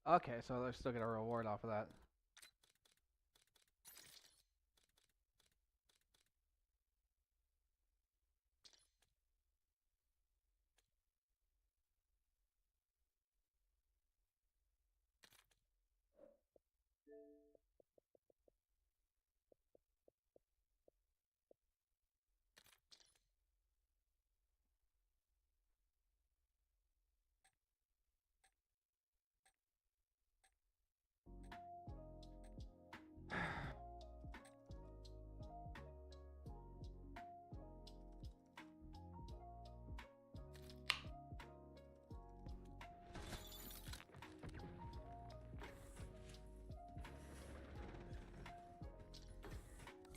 Okay, so they're still get a reward off of that.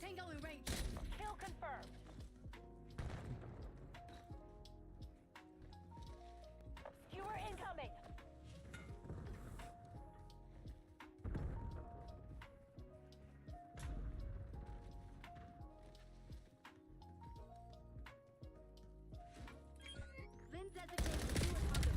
Tango in range. Kill confirmed. Skewer incoming. Lynn designated skewer target.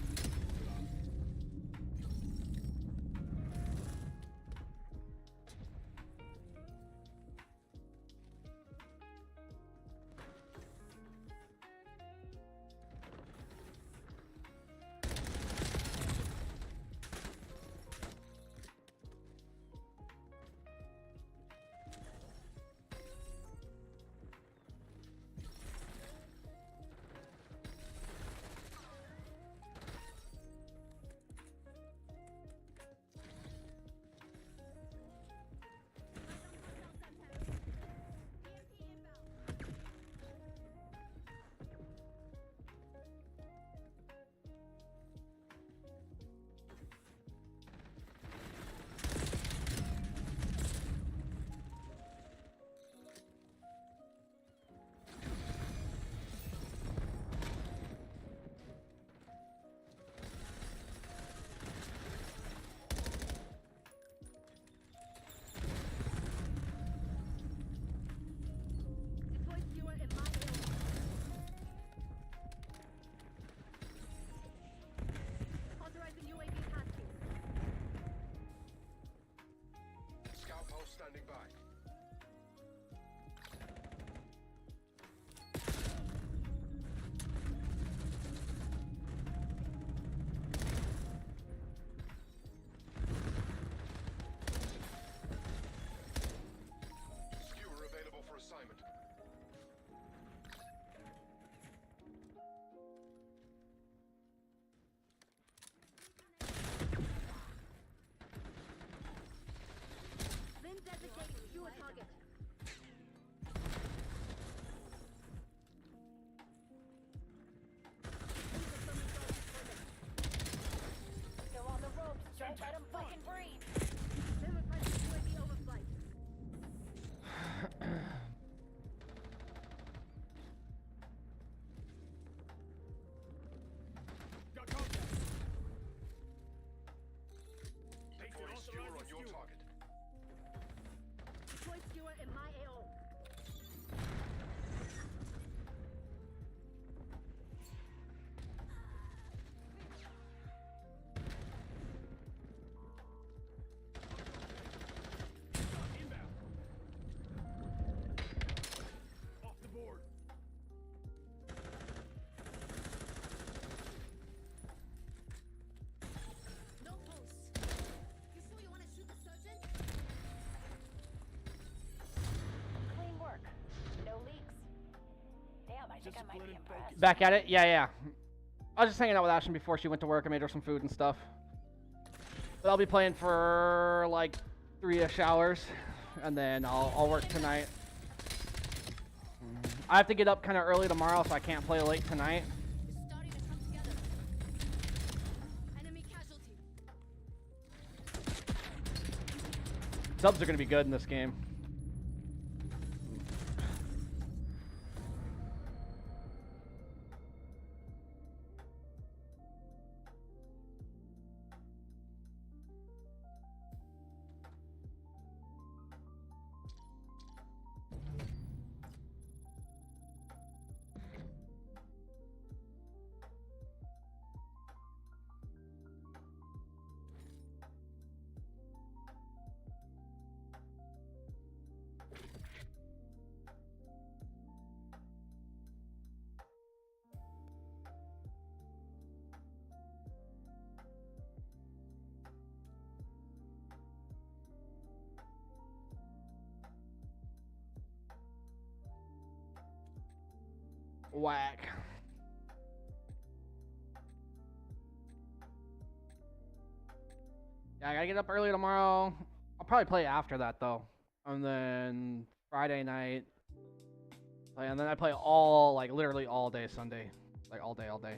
Deploy skewer in my area. Authorizing UAV tasking. Scout post standing by. Skewer available for assignment. Lynn designated skewer target. Still on the ropes. Don't let him fucking breathe. Lynn requesting UAV overflight. Got contact. Deploy skewer on your target. Deploy skewer in my AO. Inbound. Off the board. No pulse. You sure you want to shoot the surgeon? Clean work. No leaks. Damn, I think I might Discipline be and impressed. focus. Back at it? Yeah, yeah. I was just hanging out with Ashton before she went to work. I made her some food and stuff. But I'll be playing for like 3-ish hours, and then I'll work tonight. I have to get up kind of early tomorrow, so I can't play late tonight. It's starting to come together. Enemy casualty. Subs are going to be good in this game. Whack. Yeah, I gotta get up early tomorrow. I'll probably play after that though. And then Friday night. And then I play all, like literally all day Sunday. Like all day, all day.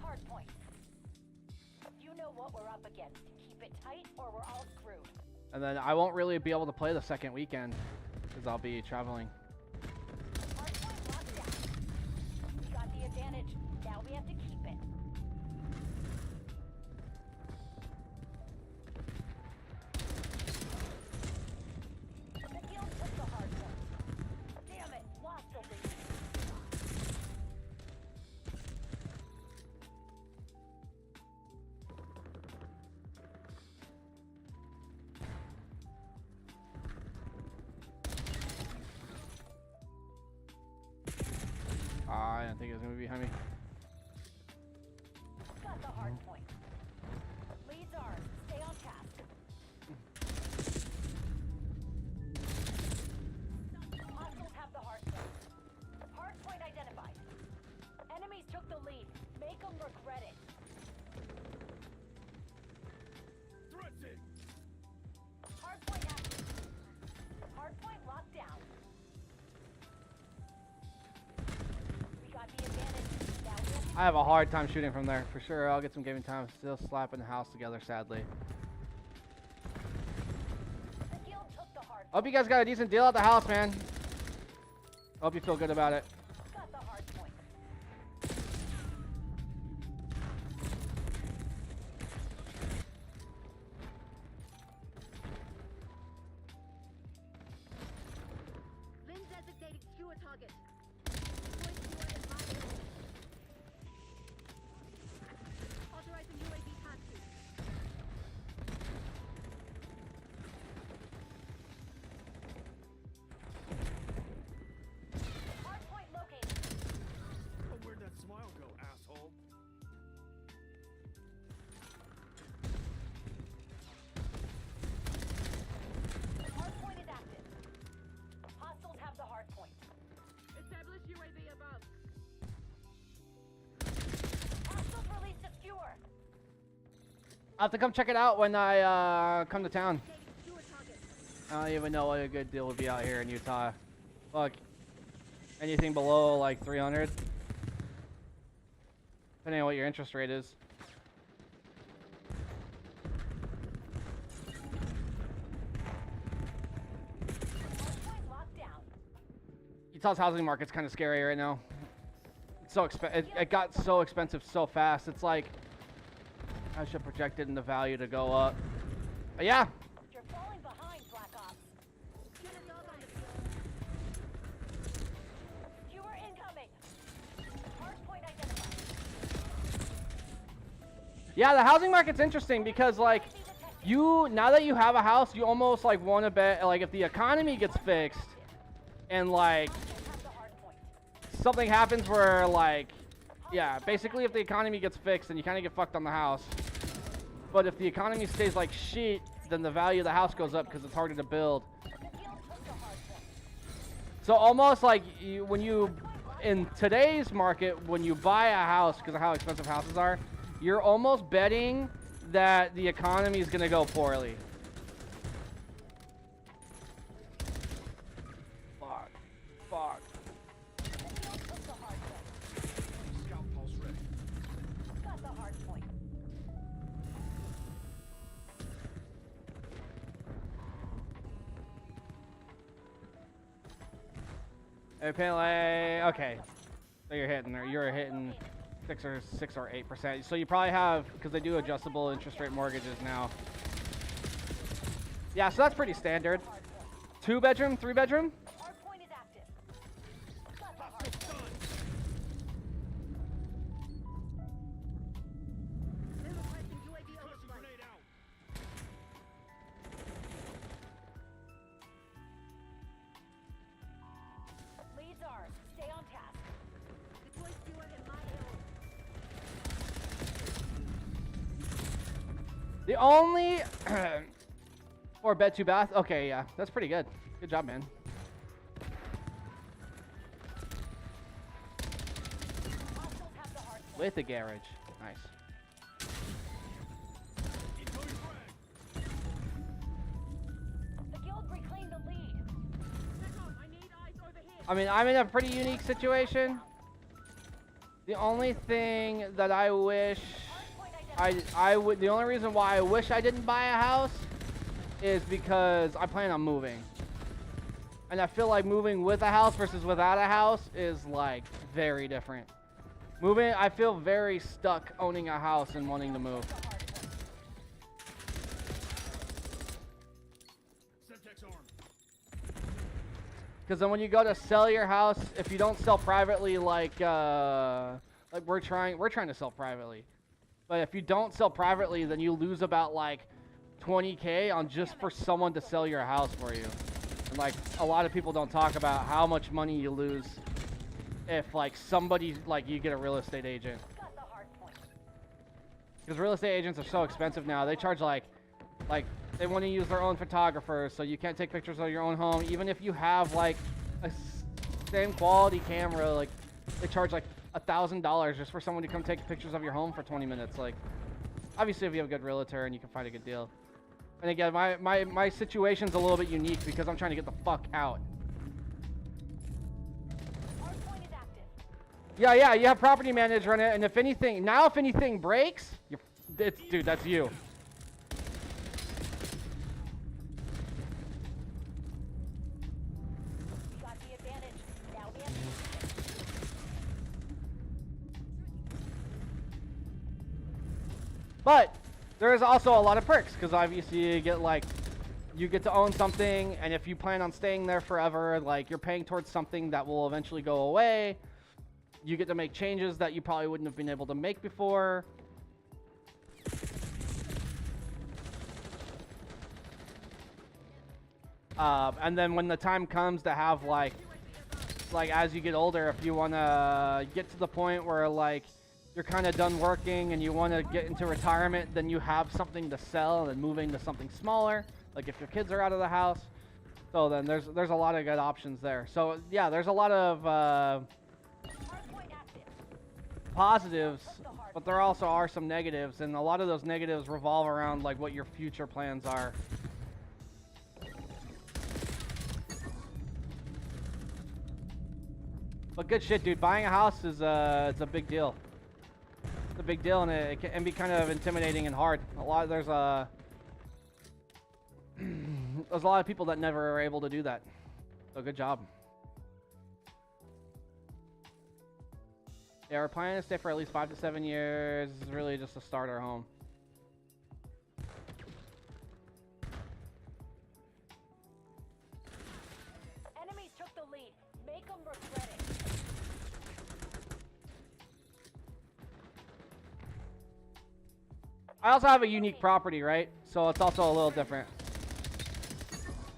Hard point. You know what we're up against. Keep it tight or we're all screwed. And then I won't really be able to play the second weekend because I'll be traveling. Hard point locked down. We got the advantage. Now we have to keep it. The guild took the hard point. Damn it, lost the lead. I didn't think it was gonna be behind me. Got the hard point. Leads ours. Stay on task. Hostiles have the hard point. Hard point identified. Enemies took the lead. Make them regret it. Threats in. Hard point active. Hard point locked down. We got the advantage. Now we have to I have a hard time shooting from there for sure. I'll get some gaming time. Still slapping the house together, sadly. the guild took the hard Hope you guys got a decent deal at the house, man. Hope you feel good about it. got the hard point. Lin designating skewer target. Deploy skewer in my area. Authorizing UAV taxi. Hard point located. Oh, where'd that smile go, asshole? Hard point is active. Hostiles have the hard point. Establish UAV above. Hostiles released a skewer. I'll have to come check it out when I come to town. Designating skewer target. I don't even know what a good deal would be out here in Utah. Fuck. Anything below like 300. Depending on what your interest rate is. Hard point locked down. Utah's housing market's kind of scary right now. It's so it got so expensive so fast. It's like I should project it in the value to go up. But yeah, You're falling behind, Black Ops. Unit dog on the field. Skewer incoming. Hard point identified. yeah, the housing market's interesting because like you now that you have a house, you almost like want to bet like if the economy gets fixed and like Hostiles have the hard point. something happens where like yeah, basically if the economy gets fixed then you kind of get fucked on the house. But if the economy stays like shit, then the value of the house goes up because it's harder to build. The guild took the hard point. So almost like when you in today's market when you buy a house because of how expensive houses are, you're almost betting that the economy is going to go poorly. Fuck. Fuck. The guild took the hard point. Scout pulse ready. Got the hard point. Apparently, okay. So you're hitting 6 or 8%. So you probably have because they do adjustable interest rate mortgages now. Yeah, so that's pretty standard. 2-bedroom, 3-bedroom. Hard point is active. Got the hard point. Lin requesting UAV Tossing overflight. grenade out. Leads ours. Stay on task. Deploy skewer in my area. The only 4-bed, 2-bath. Okay, yeah, that's pretty good. Good job, man. Hostiles have the hard point. With the garage. Nice. Incoming frag. The guild reclaimed the lead. Second, I need eyes over here. I mean, I'm in a pretty unique situation. The only thing that I wish I would, the only reason why I wish I didn't buy a house is because I plan on moving. And I feel like moving with a house versus without a house is like very different. Moving, I feel very stuck owning a house and wanting to move. Semtex arm. Because then when you go to sell your house, if you don't sell privately, like we're trying to sell privately, but if you don't sell privately, then you lose about like 20K on just for someone to sell your house for you. And like a lot of people don't talk about how much money you lose if like somebody, like you get a real estate agent. Got the hard point. Because real estate agents are so expensive now. They charge like they want to use their own photographers, so you can't take pictures of your own home. Even if you have like a same quality camera, like they charge like $1,000 just for someone to come take pictures of your home for 20 minutes. Like, obviously if you have a good realtor and you can find a good deal. And again, my situation's a little bit unique because I'm trying to get the fuck out. Hard point is active. Yeah, you have property manager on it, and if anything breaks, dude, that's you. We got the advantage. Now we have to But there is also a lot of perks because obviously you get to own something, and if you plan on staying there forever, like you're paying towards something that will eventually go away. You get to make changes that you probably wouldn't have been able to make before. And then when the time comes to have like as you get older, if you want to get to the point where like you're kind of done working and you want to get into retirement, then you have something to sell and moving to something smaller, like if your kids are out of the house. So then there's a lot of good options there. So yeah, there's a lot of hard point active. positives, but there also are some negatives, and a lot of those negatives revolve around like what your future plans are. But good shit, dude. Buying a house is it's a big deal. It's a big deal, and it can be kind of intimidating and hard. There's a lot of people that never are able to do that. So good job. Yeah, we're planning to stay for at least 5 to 7 years. This is really just to start our home. Enemies took the lead. Make them regret it. I also have a unique property, right? So it's also a little different.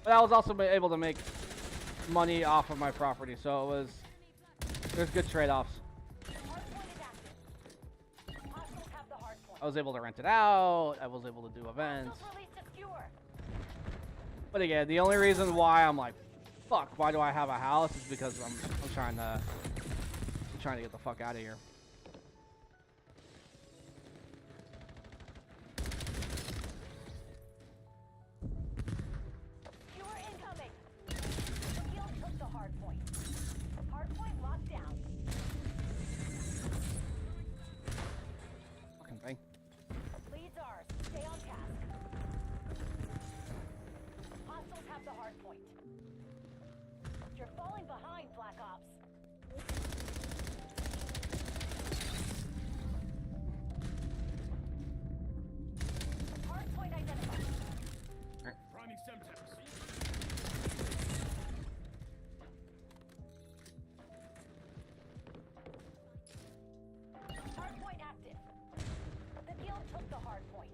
But I was also able to make money off of my property, so there's good trade-offs. Hard point is active. Hostiles have the hard point. I was able to rent it out. I was able to do events. Hostiles released a skewer. But again, the only reason why I'm like, fuck, why do I have a house is because I'm trying to get the fuck out of here. Skewer incoming. The guild took the hard point. Hard point locked down. Fucking thing. Lead's ours. Stay on task. Hostiles have the hard point. You're falling behind, Black Ops. Hard point identified. Priming Semtex. Hard point active. The guild took the hard point.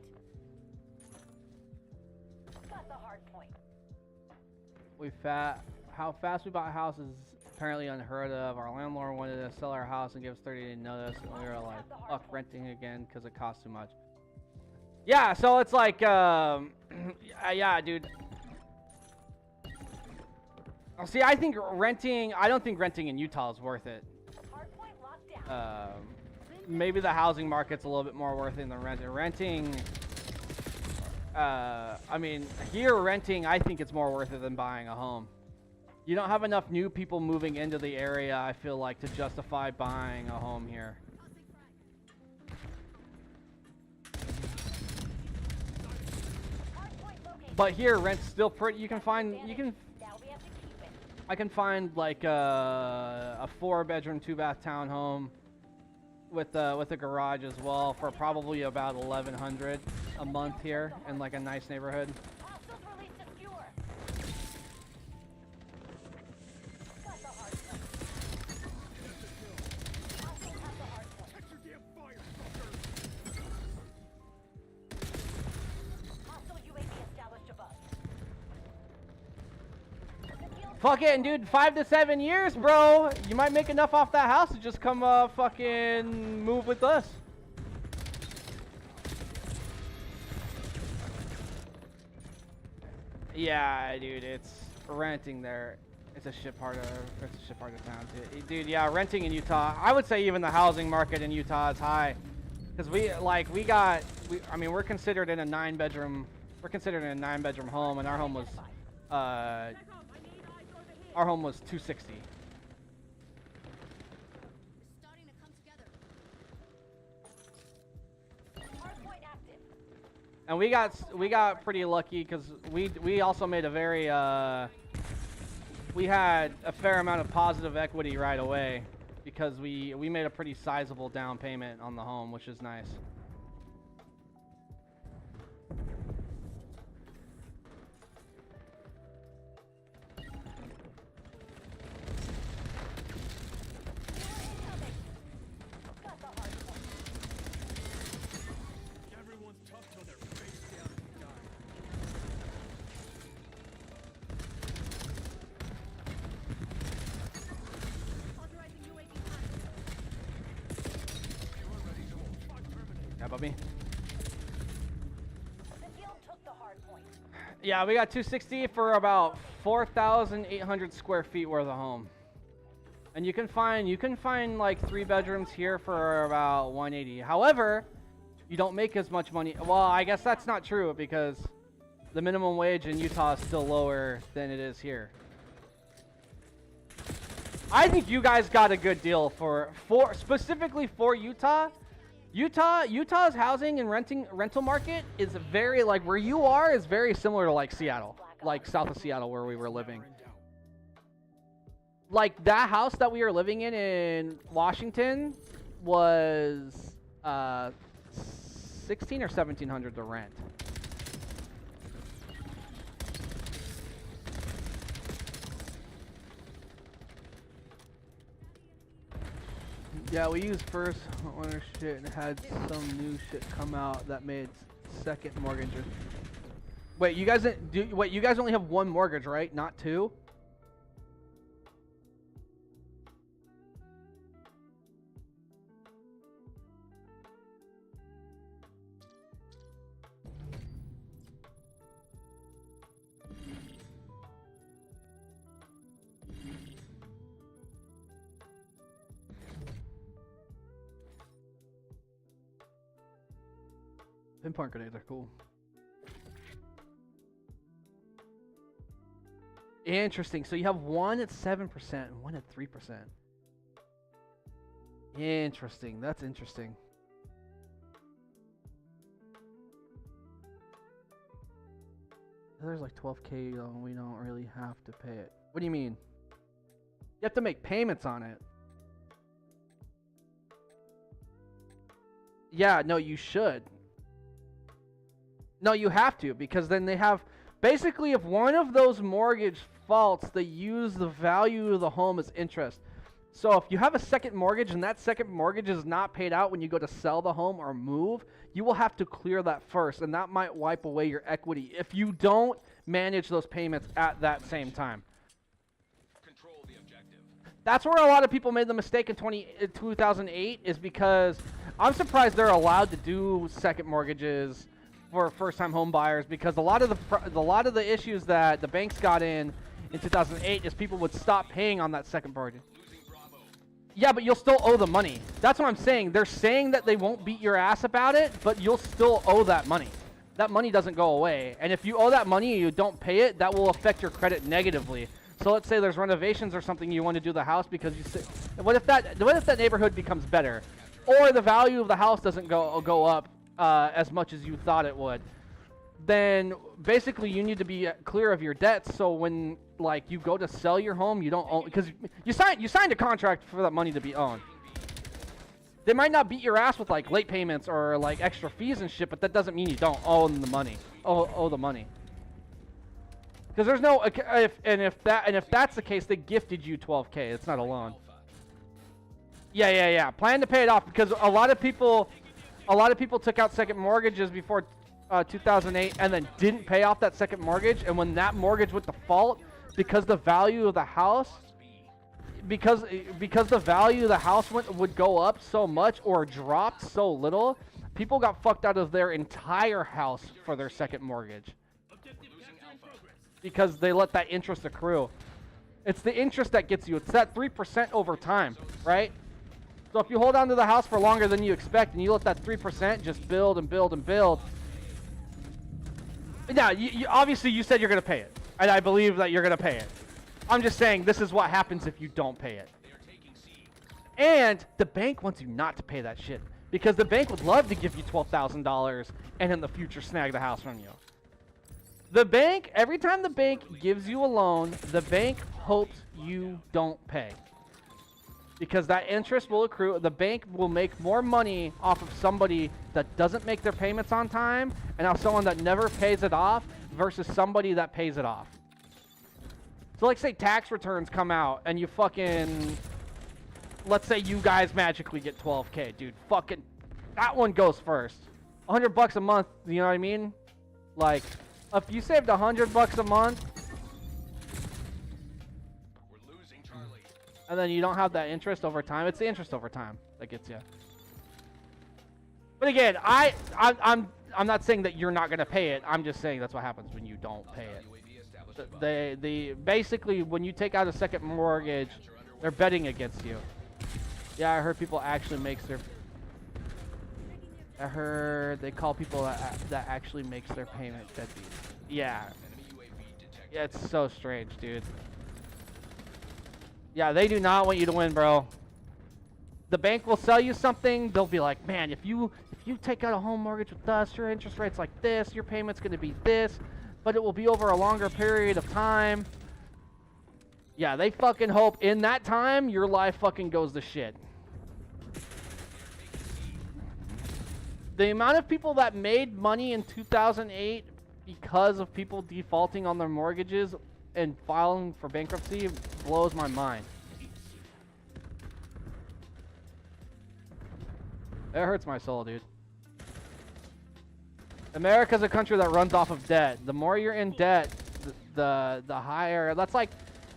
Got the hard point. How fast we bought a house is apparently unheard of. Our landlord wanted to sell our house and give us 30-day notice, and we were like, fuck renting again because it costs too much. Yeah, so it's like, yeah, dude. See, I don't think renting in Utah is worth it. Hardpoint locked down. Maybe the housing market's a little bit more worth it than renting. Renting, I mean, here renting, I think it's more worth it than buying a home. You don't have enough new people moving into the area, I feel like, to justify buying a home here. Hardpoint located. But here, rent's still pretty. You can find, Now we have to keep it. I can find like a 4-bedroom, 2-bath townhome with a garage as well for probably about $1,100 a month here in like a nice neighborhood. Hostiles released a skewer. Got the hardpoint. Hostiles have the hardpoint. Catch your damn fire, fucker! Hostile UAV established above. The field Fuck it, and dude, 5 to 7 years, bro. You might make enough off that house to just come fucking move with us. Yeah, dude, it's renting there. It's a shit part of town, too. Dude, yeah, renting in Utah. I would say even the housing market in Utah is high, because I mean, we're considered in a 9-bedroom. We're considered in a 9-bedroom home, and our home was, Our home was 260. Starting to come together. hardpoint active. And we got pretty lucky because we also made a very we had a fair amount of positive equity right away because we made a pretty sizable down payment on the home, which is nice. Got the hardpoint. Everyone's tough till they're face down and die. Authorizing UAV Yeah, Bubby. The field took the hardpoint. Yeah, we got 260 for about 4,800 square feet worth of home. And you can find like 3 bedrooms here for about 180. However, you don't make as much money. Well, I guess that's not true because the minimum wage in Utah is still lower than it is here. I think you guys got a good deal for specifically for Utah. Utah's housing and rental market is very, like, where you are is very similar to like Seattle, like south of Seattle where we were living. Like that house that we were living in Washington was 16 or 1700 to rent. Yeah, we used first owner shit and had some new shit come out that made second mortgages. Wait, you guys you guys only have 1 mortgage, right? Not 2? Pinpoint grenades are cool. Interesting. So you have one at 7% and one at 3%. Interesting. That's interesting. There's like 12K though, and we don't really have to pay it. What do you mean? You have to make payments on it. Yeah, no, you should. No, you have to, because then they have, basically if one of those mortgage faults, they use the value of the home as interest. So if you have a second mortgage and that second mortgage is not paid out when you go to sell the home or move, you will have to clear that first, and that might wipe away your equity if you don't manage those payments at that same time. Control the objective. That's where a lot of people made the mistake in 2008, is because I'm surprised they're allowed to do second mortgages for first-time home buyers, because a lot of the issues that the banks got in 2008 is people would stop paying on that second mortgage. Yeah, but you'll still owe the money. That's what I'm saying. They're saying that they won't beat your ass about it, but you'll still owe that money. That money doesn't go away. And if you owe that money and you don't pay it, that will affect your credit negatively. So let's say there's renovations or something, you want to do the house because you say, what if that neighborhood becomes better, or the value of the house doesn't go up as much as you thought it would? Then basically you need to be clear of your debts. So when like you go to sell your home, you don't own, because you signed a contract for that money to be owned. They might not beat your ass with like late payments or like extra fees and shit, but that doesn't mean you don't own the money. Owe the money. Because there's no if that's the case, they gifted you $12K. It's not a loan. Yeah. Plan to pay it off, because a lot of people took out second mortgages before 2008 and then didn't pay off that second mortgage, and when that mortgage would default, because the value of the house would go up so much or dropped so little, people got fucked out of their entire house for their second mortgage because they let that interest accrue. It's the interest that gets you. It's that 3% over time, right? So if you hold on to the house for longer than you expect and you let that 3% just build and build and build. Now, obviously you said you're going to pay it, and I believe that you're going to pay it. I'm just saying this is what happens if you don't pay it. And the bank wants you not to pay that shit, because the bank would love to give you $12,000 and in the future snag the house from you. The bank, every time the bank gives you a loan, the bank hopes you don't pay, because that interest will accrue. The bank will make more money off of somebody that doesn't make their payments on time and off someone that never pays it off versus somebody that pays it off. So like say tax returns come out and you fucking, let's say you guys magically get 12K, dude, fucking, that one goes first. $100 a month, you know what I mean? Like, if you saved $100 a month, We're losing Charlie. and then you don't have that interest over time, it's the interest over time that gets you. But again, I'm not saying that you're not gonna pay it. I'm just saying that's what happens when you don't pay it. UAV established above. They basically, when you take out a second mortgage, they're betting against you. Yeah, I heard people actually makes their. I heard they call people that actually makes their payment deadbeat. Yeah. Enemy UAV detected. Yeah, it's so strange, dude. Yeah, they do not want you to win, bro. The bank will sell you something. They'll be like, man, if you take out a home mortgage with us, your interest rate's like this, your payment's gonna be this, but it will be over a longer period of time. Yeah, they fucking hope in that time your life fucking goes to shit. The amount of people that made money in 2008 because of people defaulting on their mortgages and filing for bankruptcy blows my mind. It hurts my soul, dude. America's a country that runs off of debt. The more you're in debt, the higher. That's like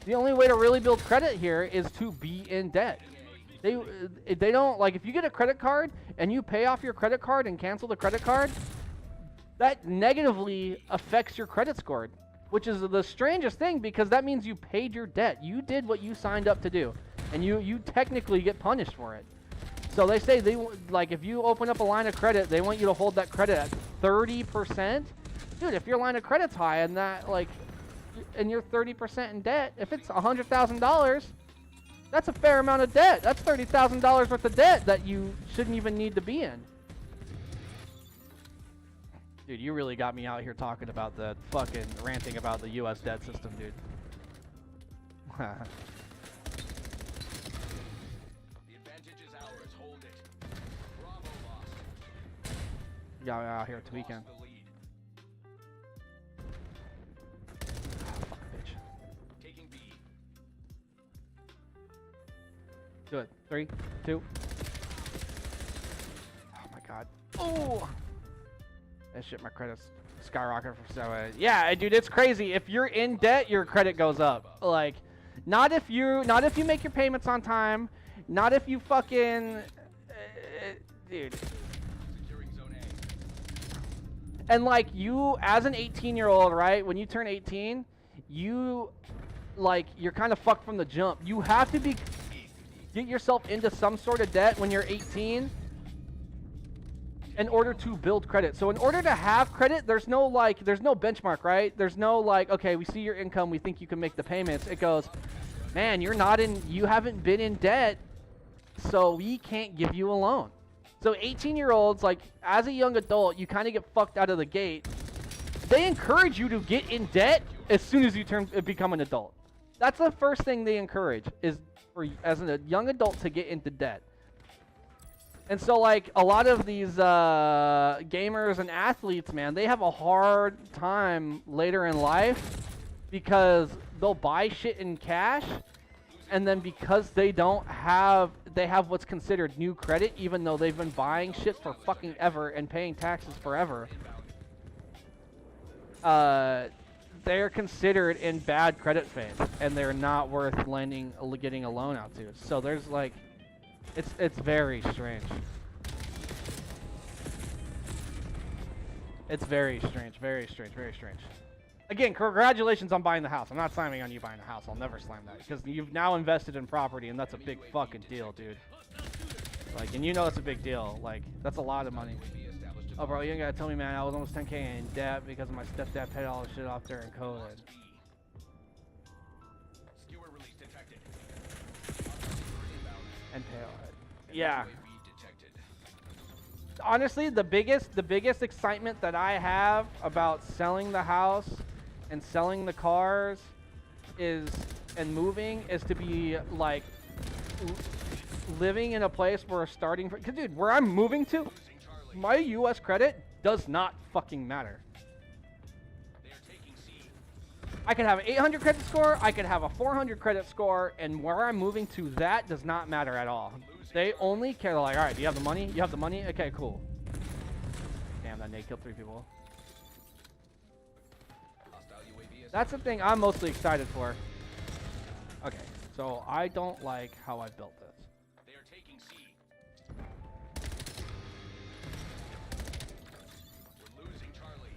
the only way to really build credit here is to be in debt. They don't, like, if you get a credit card and you pay off your credit card and cancel the credit card, that negatively affects your credit score, which is the strangest thing, because that means you paid your debt. You did what you signed up to do, and you technically get punished for it. So they say like if you open up a line of credit, they want you to hold that credit at 30%. Dude, if your line of credit's high and that and you're 30% in debt, if it's $100,000, that's a fair amount of debt. That's $30,000 worth of debt that you shouldn't even need to be in. Dude, you really got me out here talking about the fucking ranting about the U.S. debt system, dude. The advantage is ours. Hold it. Bravo lost. Got me out here tweaking. Lost the lead. Fuck, bitch. Taking B. Do it. 3, 2. Oh my god. Oh! That shit, my credit's skyrocketed from 7. Yeah, dude, it's crazy. If you're in debt, your credit goes up. Like, not if you make your payments on time. Not if you fucking, dude. Securing zone And like you, as an 18-year-old, right? When you turn 18, you, like, you're kind of fucked from the jump. You have to get yourself into some sort of debt when you're 18 in order to build credit. So in order to have credit, there's no benchmark, right? There's no like, okay, we see your income, we think you can make the payments. It goes, man, you haven't been in debt, so we can't give you a loan. So 18-year-olds, like, as a young adult, you kind of get fucked out of the gate. They encourage you to get in debt as soon as you become an adult. That's the first thing they encourage, is for as a young adult to get into debt. And so, like, a lot of these gamers and athletes, man, they have a hard time later in life because they'll buy shit in cash, and then because they have what's considered new credit, even though they've been buying shit for fucking ever and paying taxes forever, they're considered in bad credit faith, and they're not worth getting a loan out to. So there's like, it's very strange. It's very strange, very strange, very strange. Again, congratulations on buying the house. I'm not slamming on you buying the house. I'll never slam that, because you've now invested in property, and that's a big fucking deal, dude. Like, and you know it's a big deal. Like, that's a lot of money. Oh, bro, you ain't gotta tell me, man. I was almost 10K in debt because my stepdad paid all the shit off during COVID. Skewer release detected. And pay all it. Yeah. Honestly, the biggest excitement that I have about selling the house and selling the cars and moving is to be like living in a place where starting, cause dude, where I'm moving to, my US credit does not fucking matter. I could have an 800 credit score, I could have a 400 credit score, and where I'm moving to, that does not matter at all. They only care, like, all right, do you have the money? You have the money? Okay, cool. Damn, that nade killed 3 people. That's the thing I'm mostly excited for. Okay, so I don't like how I built this. They are taking C. We're losing Charlie.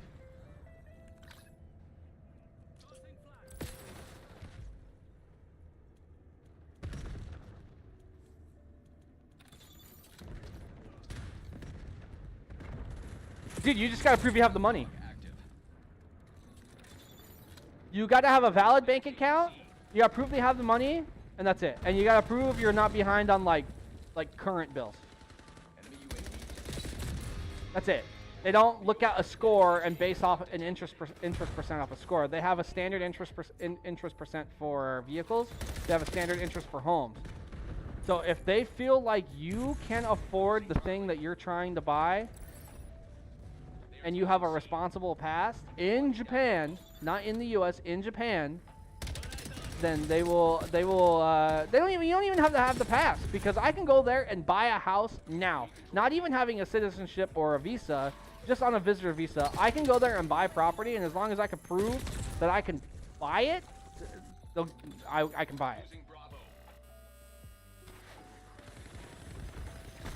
Dude, you just gotta prove you have the money. Active. You gotta have a valid bank account, you gotta prove you have the money, and that's it. And you gotta prove you're not behind on like current bills. Enemy UAV. That's it. They don't look at a score and base off an interest percent off a score. They have a standard interest percent for vehicles. They have a standard interest for homes. So if they feel like you can afford the thing that you're trying to buy, and you have a responsible past in Japan, not in the US, in Japan, then you don't even have to have the pass, because I can go there and buy a house now, not even having a citizenship or a visa, just on a visitor visa. I can go there and buy property, and as long as I can prove that I can buy it, I can buy it. Losing Bravo.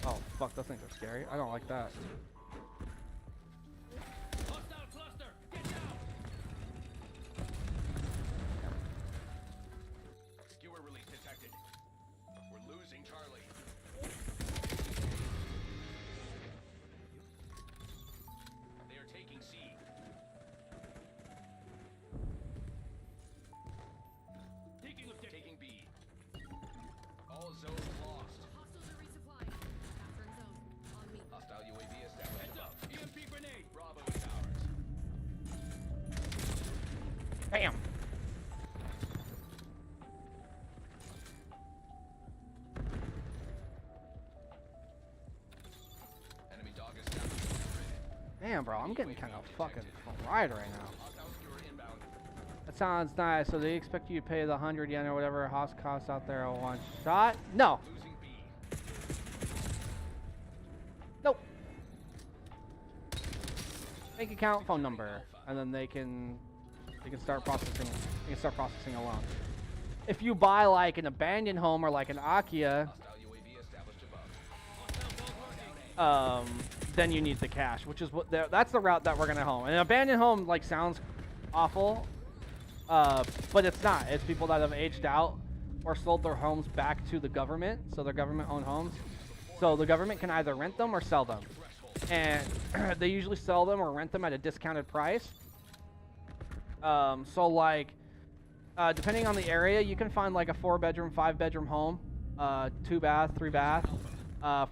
Oh fuck, those things are scary. I don't like that. Hostile cluster! Get down! Skewer release detected. We're losing Charlie. They are taking C. Taking B. All zones lost. Hostiles are resupplying. Capturing zone. On me. Hostile UAV established. Heads up! EMP grenade! Bravo is ours. Bam. Enemy dog established. Damn, bro, I'm getting kind of fucking fried right now. Hostile skewer inbound. That sounds nice. So they expect you to pay the 100 yen or whatever house costs out there on one shot? No. Losing B. Nope. Bank account, phone number, and then they can start processing. They can start processing a loan. If you buy like an abandoned home or like an Akia, Hostile UAV established above. then you need the cash, which is that's the route that we're gonna home. And an abandoned home like sounds awful, but it's not. It's people that have aged out or sold their homes back to the government, so they're government-owned homes. So the government can either rent them or sell them, and they usually sell them or rent them at a discounted price. So like, depending on the area, you can find like a 4-bedroom, 5-bedroom home, 2-bath, 3-bath,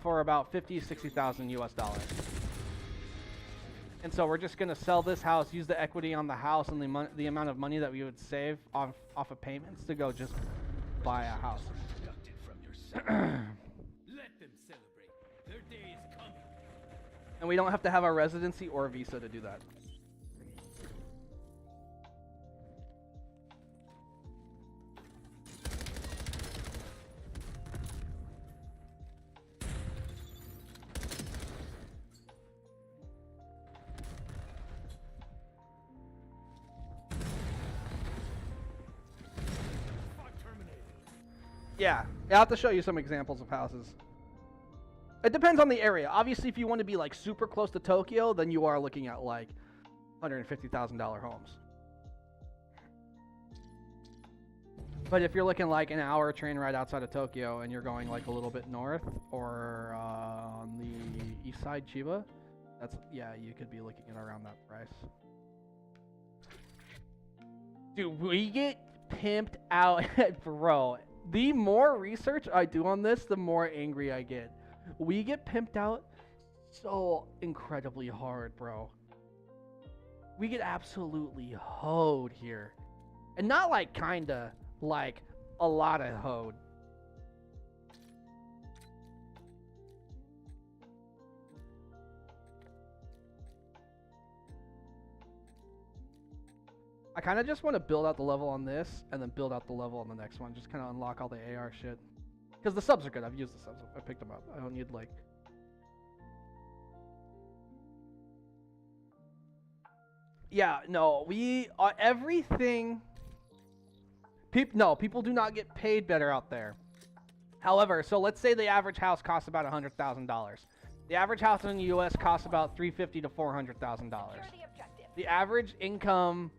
for about $50,000-$60,000 US. And so we're just gonna sell this house, use the equity on the house and the amount of money that we would save off of payments to go just buy a house. Let them celebrate. Their day is coming. And we don't have to have a residency or a visa to do that. Yeah, I'll have to show you some examples of houses. It depends on the area. Obviously, if you want to be like super close to Tokyo, then you are looking at like $150,000 homes. But if you're looking like an hour train ride outside of Tokyo and you're going like a little bit north or on the east side, Chiba, yeah, you could be looking at around that price. Dude, we get pimped out, bro. The more research I do on this, the more angry I get. We get pimped out so incredibly hard, bro. We get absolutely hoed here. And not like kinda, like a lot of hoed. I kind of just want to build out the level on this and then build out the level on the next one. Just kind of unlock all the AR shit. Because the subs are good. I've used the subs. I picked them up. I don't need like... Yeah, no. We... everything... No, people do not get paid better out there. However, so let's say the average house costs about $100,000. The average house in the U.S. costs about $350,000 to $400,000. The average income...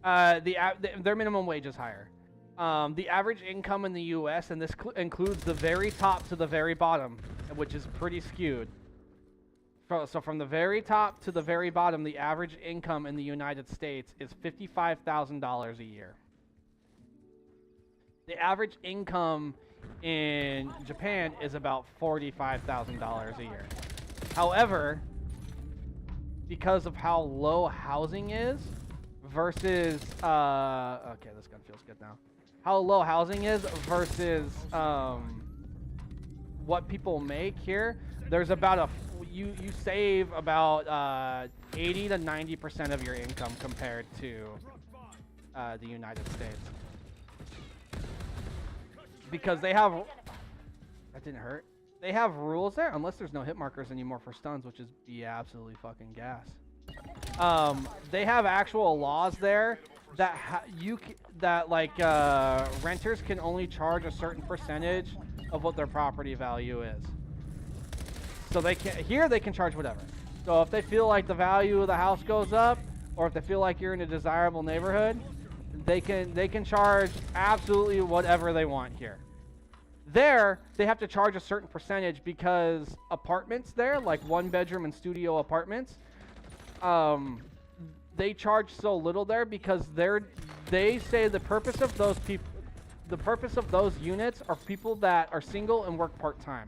their minimum wage is higher. The average income in the U.S., and this includes the very top to the very bottom, which is pretty skewed. So from the very top to the very bottom, the average income in the United States is $55,000 a year. The average income in Japan is about $45,000 a year. However, because of how low housing is, versus okay, this gun feels good now. How low housing is versus what people make here. There's about you save about 80 to 90% of your income compared to the United States, because they have that didn't hurt. They have rules there, unless there's no hit markers anymore for stuns, which is absolutely fucking gas. They have actual laws there that renters can only charge a certain percentage of what their property value is. So they can charge whatever. So if they feel like the value of the house goes up, or if they feel like you're in a desirable neighborhood, they can charge absolutely whatever they want here. There, they have to charge a certain percentage because apartments there, like 1-bedroom and studio apartments, they charge so little there because they say the purpose of those units are people that are single and work part-time.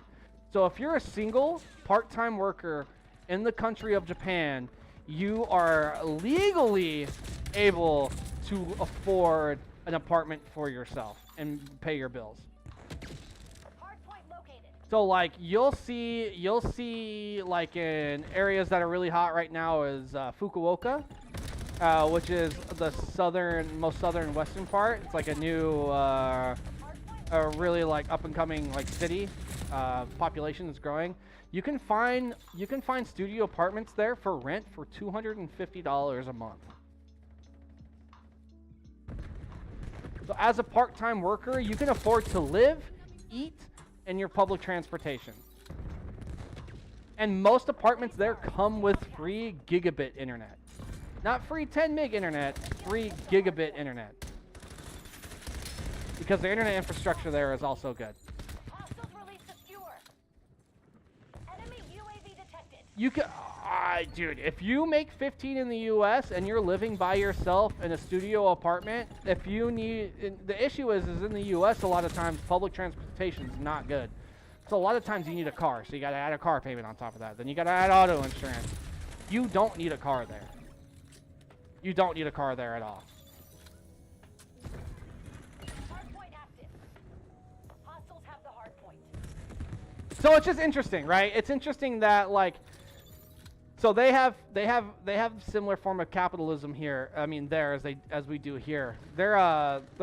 So if you're a single part-time worker in the country of Japan, you are legally able to afford an apartment for yourself and pay your bills. So like you'll see like in areas that are really hot right now is Fukuoka, which is the most southern western part. It's like a new a really like up and coming like city. Population is growing. You can find studio apartments there for rent for $250 a month. So as a part-time worker, you can afford to live, eat, and your public transportation. And most apartments there come with free gigabit internet. Not free 10 meg internet, free gigabit internet. Because the internet infrastructure there is also good. Hostiles release the skewer. Enemy UAV detected. You can, dude, if you make 15 in the U.S. and you're living by yourself in a studio apartment, if you need, the issue is in the U.S. a lot of times public transportation is not good. So a lot of times you need a car, so you got to add a car payment on top of that. Then you got to add auto insurance. You don't need a car there. You don't need a car there at all. Hardpoint active. Hostiles have the hardpoint. So it's just interesting, right? It's interesting that like, so they have similar form of capitalism here. I mean, there as we do here. Their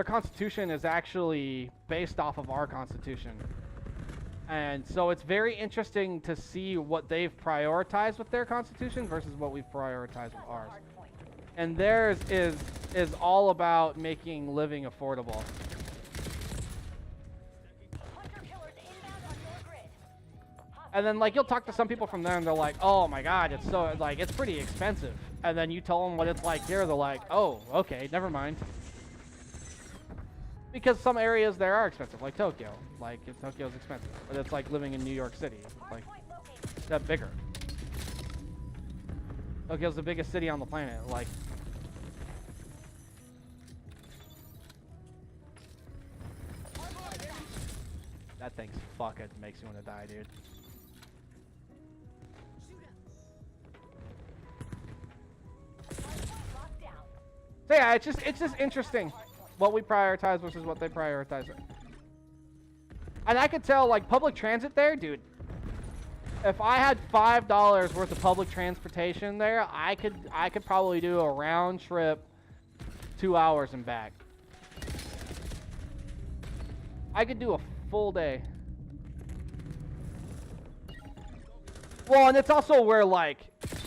constitution is actually based off of our constitution, and so it's very interesting to see what they've prioritized with their constitution versus what we've prioritized with ours. Hardpoint. And theirs is all about making living affordable. Hunter killers inbound on your grid. And then like you'll talk to some people from there and they're like, "Oh my god, it's so like it's pretty expensive." And then you tell them what it's like here, they're like, "Oh, okay, never mind." Because some areas there are expensive, like Tokyo. Like Tokyo's expensive, but it's like living in New York City. Like Hardpoint located. that bigger. Tokyo's the biggest city on the planet. Like that thing's fucking makes you want to die, dude. Hardpoint locked down. So yeah, it's just interesting what we prioritize versus what they prioritize. And I could tell like public transit there, dude. If I had $5 worth of public transportation there, I could probably do a round trip 2 hours and back. I could do a full day. Well, and it's also where like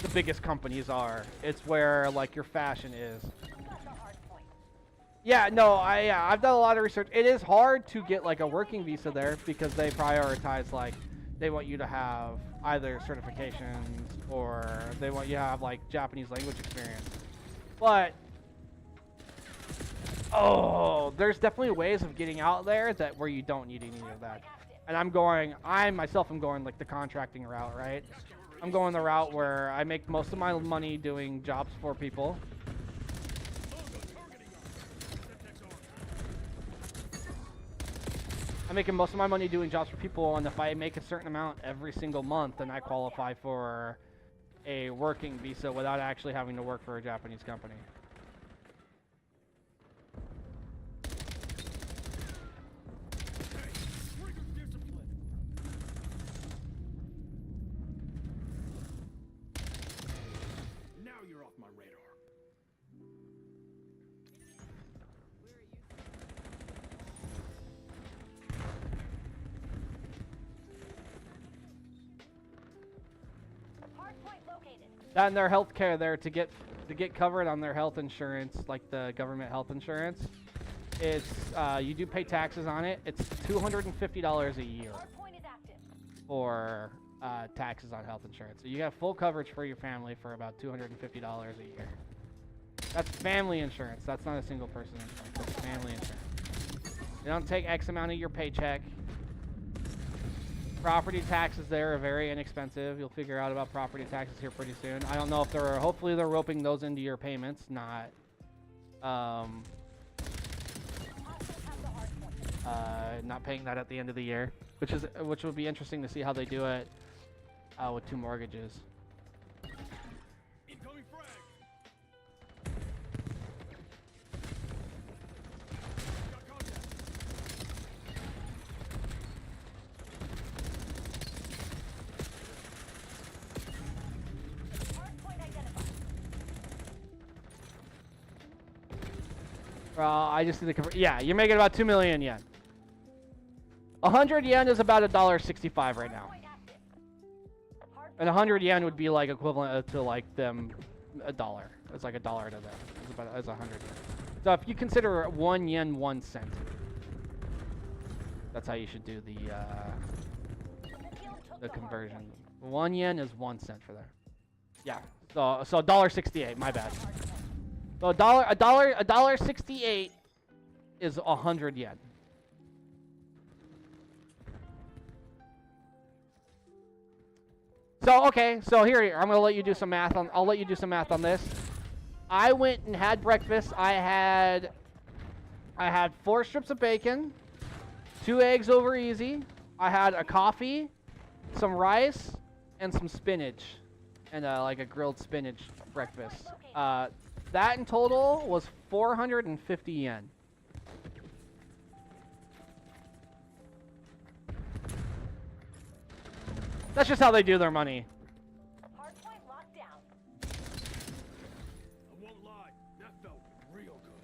the biggest companies are. It's where like your fashion is. Got the hardpoint. Yeah, no, I've done a lot of research. It is hard to get like a working visa there because they prioritize like they want you to have either certifications or they want you to have like Japanese language experience. But there's definitely ways of getting out there that where you don't need any of that. And I myself am going like the contracting route, right? I'm going the route where I make most of my money doing jobs for people. I'm making most of my money doing jobs for people, and if I make a certain amount every single month, then I qualify for a working visa without actually having to work for a Japanese company. Now you're off my radar. Hardpoint located. That and their health care there to get covered on their health insurance, like the government health insurance. It's you do pay taxes on it. It's $250 a year Hardpoint is active. for taxes on health insurance. So you got full coverage for your family for about $250 a year. That's family insurance. That's not a single person insurance. That's family insurance. They don't take X amount of your paycheck. Property taxes there are very inexpensive. You'll figure out about property taxes here pretty soon. I don't know if hopefully they're roping those into your payments, not not paying that at the end of the year, which would be interesting to see how they do it with 2 mortgages. Incoming frag. Got contact. Hardpoint identified. I just need to convert. Yeah, you're making about 2 million yen. 100 yen is about $1.65 right now. Hardpoint active. And 100 yen would be like equivalent to like them $1. It's like $1 to them. It's 100 yen. So if you consider 1 yen 1 cent, that's how you should do the The field took the conversion. hardpoint. 1 yen is 1 cent for there. Yeah. So $1.68. My bad. So $1.68 is 100 yen. So okay, so here I'm gonna let you do some math on. I'll let you do some math on this. I went and had breakfast. I had 4 strips of bacon, 2 eggs over easy. I had a coffee, some rice, and some spinach, and like a grilled spinach breakfast. That in total was 450 yen. That's just how they do their money. Hardpoint locked down. I won't lie, that felt real good.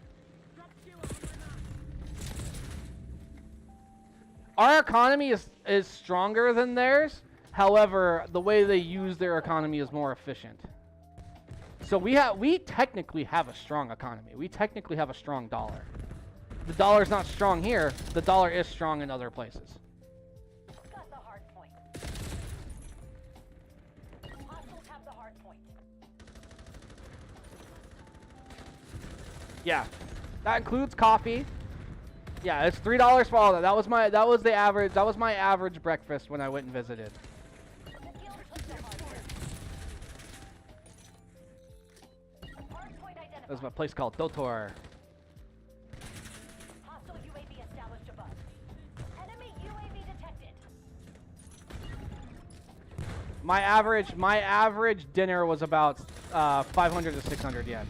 Drop skewer on my map. Our economy is stronger than theirs. However, the way they use their economy is more efficient. So we technically have a strong economy. We technically have a strong dollar. The dollar's not strong here. The dollar is strong in other places. Got the hardpoint. Hostiles have the hardpoint. Yeah, that includes coffee. Yeah, it's $3 for all that. That was my average breakfast when I went and visited. The guild took the hardpoint. Hardpoint identified. There's a place called Dotor. Hostile UAV established above. Enemy UAV detected. My average dinner was about 500 to 600 yen.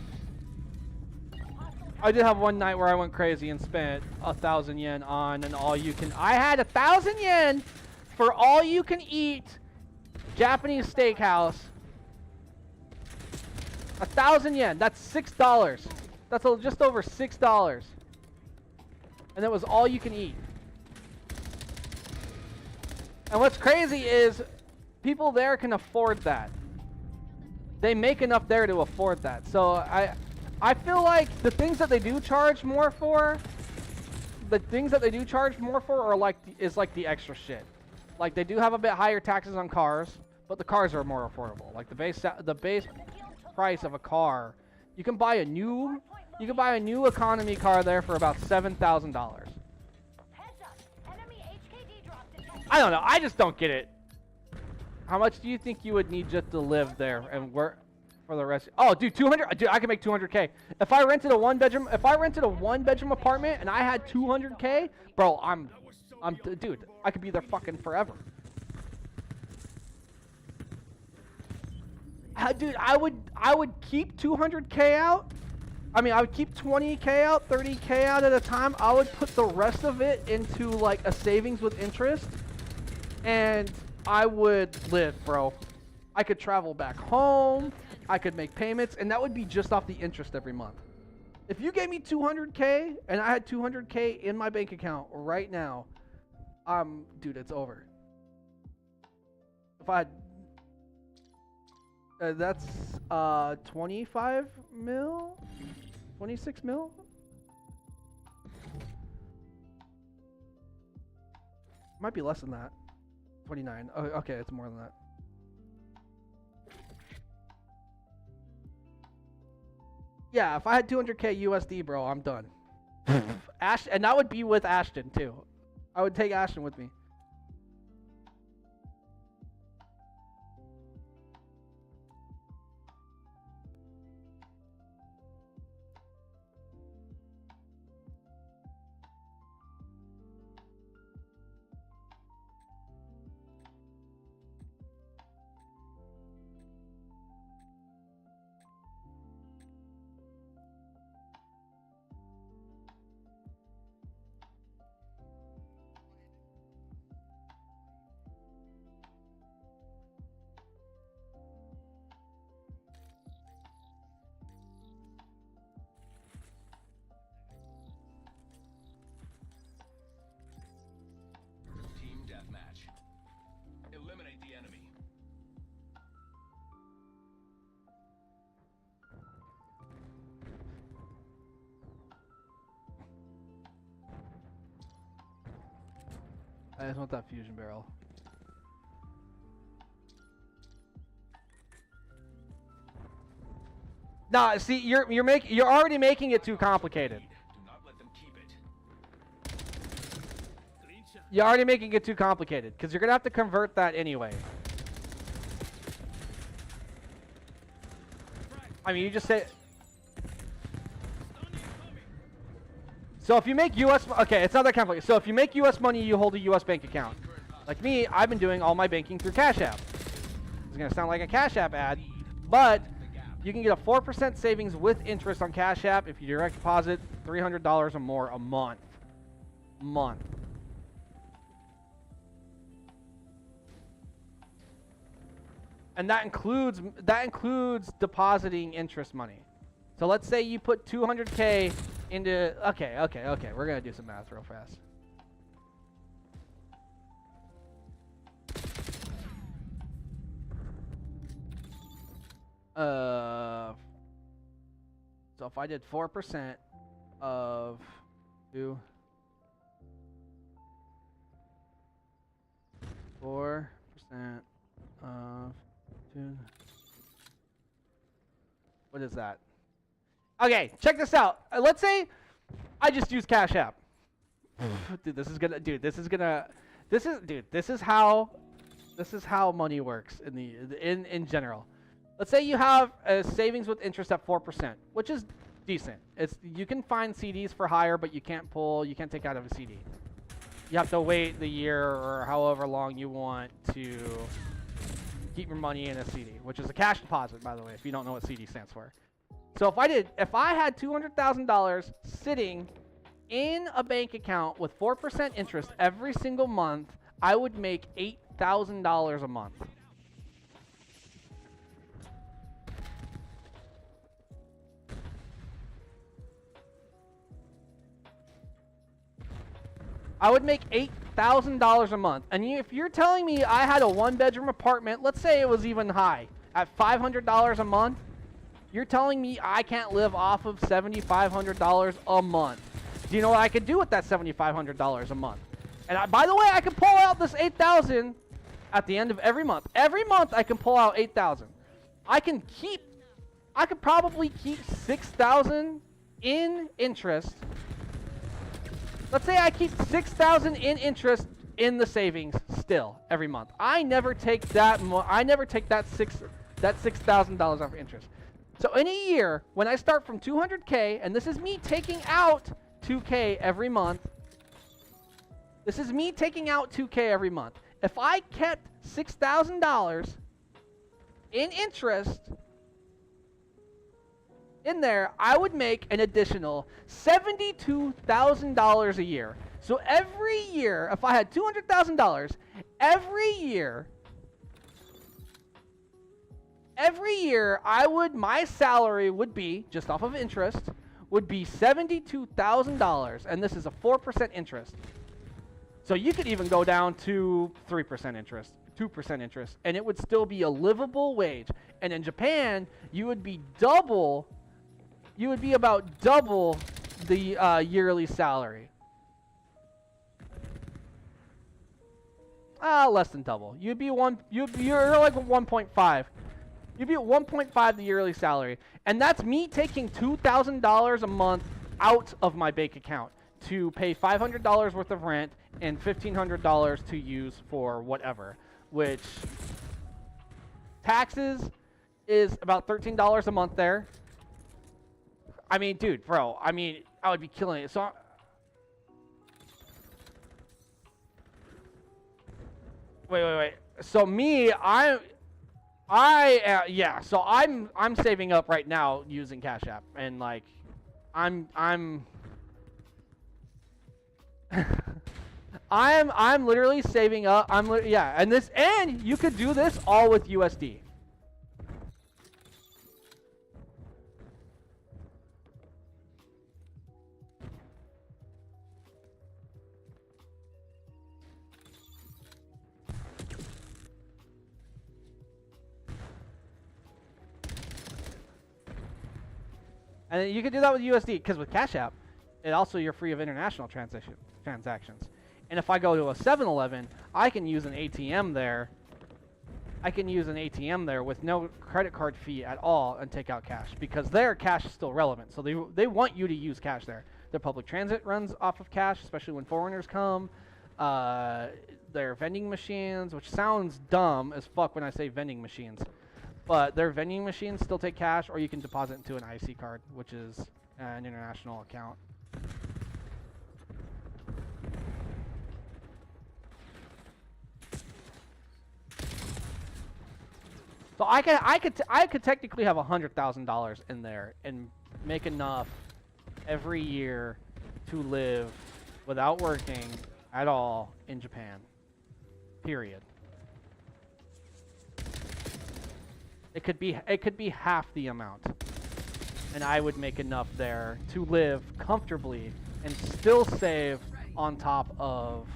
I did have one night where I went crazy and spent 1,000 yen on an all-you-can. I had 1,000 yen for all-you-can-eat Japanese steakhouse. 1,000 yen. That's $6. That's just over $6. And that was all you can eat. And what's crazy is people there can afford that. They make enough there to afford that. So I feel like the things that they do charge more for, are like the extra shit. Like they do have a bit higher taxes on cars, but the cars are more affordable. Like the base price of a car, you can buy a new economy car there for about $7,000. Heads up. Enemy HKD drop detected. I don't know. I just don't get it. How much do you think you would need just to live there and work for the rest? Oh, dude, 200. Dude, I can make 200K. If I rented a one bedroom apartment and I had 200K, bro, dude, I could be there fucking forever. Dude, I would keep 200K out. I mean, I would keep 20K out, 30K out at a time. I would put the rest of it into like a savings with interest, and I would live, bro. I could travel back home. I could make payments, and that would be just off the interest every month. If you gave me 200K and I had 200K in my bank account right now, dude, it's over. If I had, that's 25 mil, 26 mil. Might be less than that. 29. Oh, okay, it's more than that. Yeah, if I had 200K USD, bro, I'm done. And that would be with Ashton too. I would take Ashton with me. Team deathmatch. Eliminate the enemy. I just want that fusion barrel. Nah, see, you're already making it too complicated. Do not let them keep it. Clean shot. You're already making it too complicated because you're gonna have to convert that anyway. I mean, you just say. So if you make U.S. Okay, it's not that complicated. So if you make U.S. money, you hold a U.S. bank account. Like me, I've been doing all my banking through Cash App. It's gonna sound like a Cash App ad, but you can get a 4% savings with interest on Cash App if you direct deposit $300 or more a month. And that includes depositing interest money. So let's say you put 200K into. Okay. We're gonna do some math real fast. So if I did 4% of 2, 4% of 2. What is that? Okay, check this out. Let's say I just use Cash App. This is how money works in general. Let's say you have a savings with interest at 4%, which is decent. You can find CDs for higher, but you can't take out of a CD. You have to wait the year or however long you want to keep your money in a CD, which is a cash deposit, by the way, if you don't know what CD stands for. So if I had $200,000 sitting in a bank account with 4% interest every single month, I would make $8,000 a month. I would make $8,000 a month. And if you're telling me I had a 1-bedroom apartment, let's say it was even high, at $500 a month, you're telling me I can't live off of $7,500 a month. Do you know what I could do with that $7,500 a month? And by the way, I could pull out this $8,000 at the end of every month. Every month I can pull out $8,000. I could probably keep $6,000 in interest. Let's say I keep $6,000 in interest in the savings still every month. I never take that $6,000 off of interest. So in a year, when I start from 200K, and this is me taking out 2K every month. This is me taking out 2K every month. If I kept $6,000 in interest in there, I would make an additional $72,000 a year. So every year, if I had $200,000, every year my salary would be, just off of interest, would be $72,000, and this is a 4% interest. So you could even go down to 3% interest, 2% interest, and it would still be a livable wage. And in Japan, you would be about double the yearly salary. Less than double. You're like 1.5. You'd be at 1.5 the yearly salary. And that's me taking $2,000 a month out of my bank account to pay $500 worth of rent and $1,500 to use for whatever, which taxes is about $13 a month there. I mean, dude, bro, I would be killing it. So wait. So me, so I'm saving up right now using Cash App, and like I'm I'm literally saving up. And you could do this all with USD. And you can do that with USD, because with Cash App, you're free of international transactions. And if I go to a 7-Eleven, I can use an ATM there I can use an ATM there with no credit card fee at all and take out cash because their cash is still relevant. So they want you to use cash there. Their public transit runs off of cash, especially when foreigners come. Their vending machines, which sounds dumb as fuck when I say vending machines, but their vending machines still take cash, or you can deposit into an IC card, which is an international account. So I could technically have $100,000 in there and make enough every year to live without working at all in Japan. Period. It could be half the amount, and I would make enough there to live comfortably and still save on top of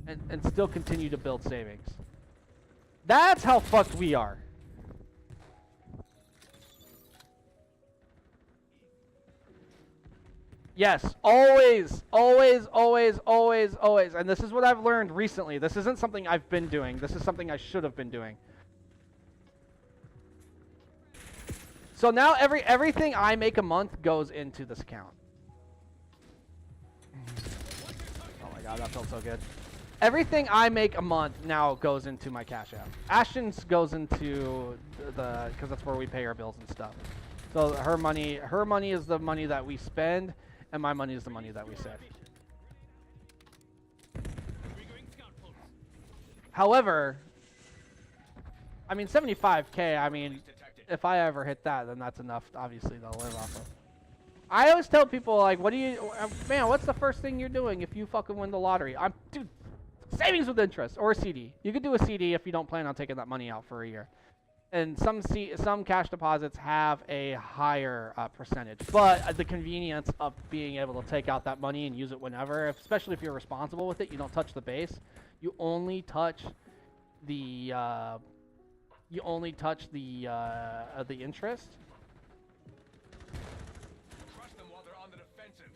and still continue to build savings. That's how fucked we are. Yes, always, always, always, always, always. And this is what I've learned recently. This isn't something I've been doing. This is something I should have been doing. So now everything I make a month goes into this account. Oh my god, that felt so good. Everything I make a month now goes into my Cash App. Ashton's goes into the because that's where we pay our bills and stuff. So her money is the money that we spend, and my money is the money that we save. However, I mean 75K, I mean if I ever hit that, then that's enough obviously to live off of. I always tell people like, man, what's the first thing you're doing if you fucking win the lottery? Dude, savings with interest or a CD. You could do a CD if you don't plan on taking that money out for a year. And some cash deposits have a higher percentage, but the convenience of being able to take out that money and use it whenever, especially if you're responsible with it, you don't touch the base. You only touch the interest. Crush them while they're on the defensive.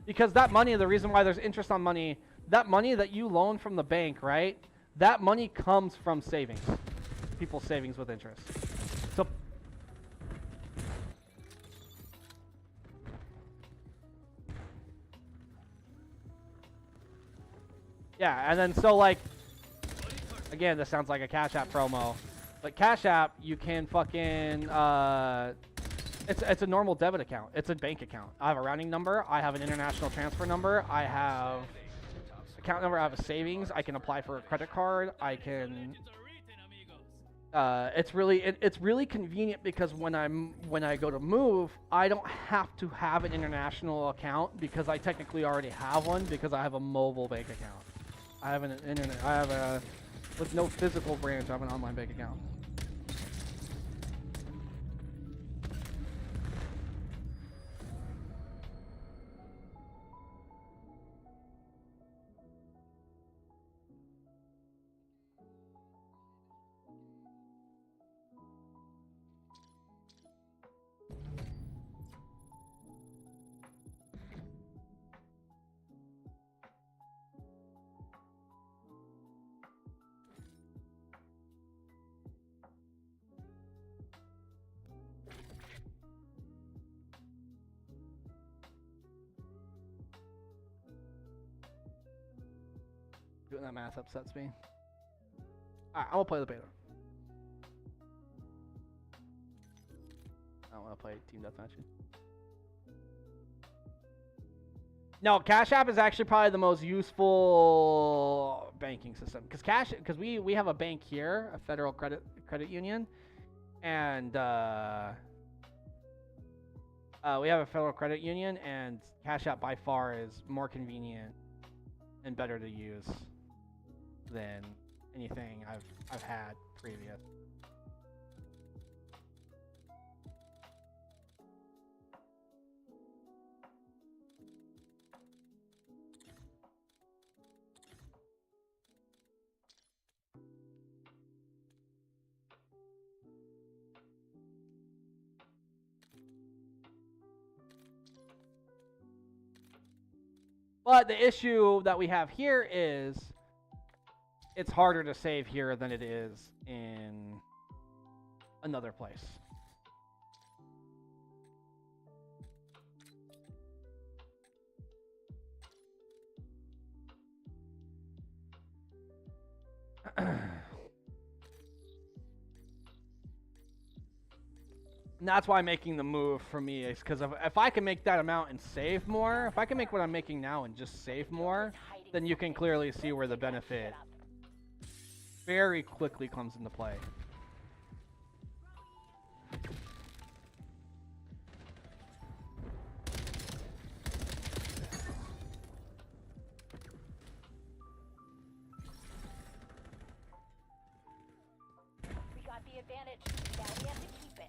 Because that money, the reason why there's interest on money, that money that you loan from the bank, right? That money comes from savings. People's savings with interest. So yeah, and then so like again, this sounds like a Cash App promo. But Cash App, you can fucking it's a normal debit account. It's a bank account. I have a routing number, I have an international transfer number, I have account number, I have a savings, I can apply for a credit card, I can it's really convenient because when I go to move, I don't have to have an international account because I technically already have one because I have a mobile bank account. I have with no physical branch, I have an online bank account. Doing that math upsets me. Alright, I'm gonna play the beta. I don't want to play Team Deathmatch. No, Cash App is actually probably the most useful banking system because we have a bank here, a federal credit union, and we have a federal credit union, and Cash App by far is more convenient and better to use than anything I've had previous. But the issue that we have here is it's harder to save here than it is in another place. And that's why making the move for me is because if I can make that amount and save more, if I can make what I'm making now and just save more, then you can clearly see where the benefit very quickly comes into play. We got the advantage. Now we have to keep it.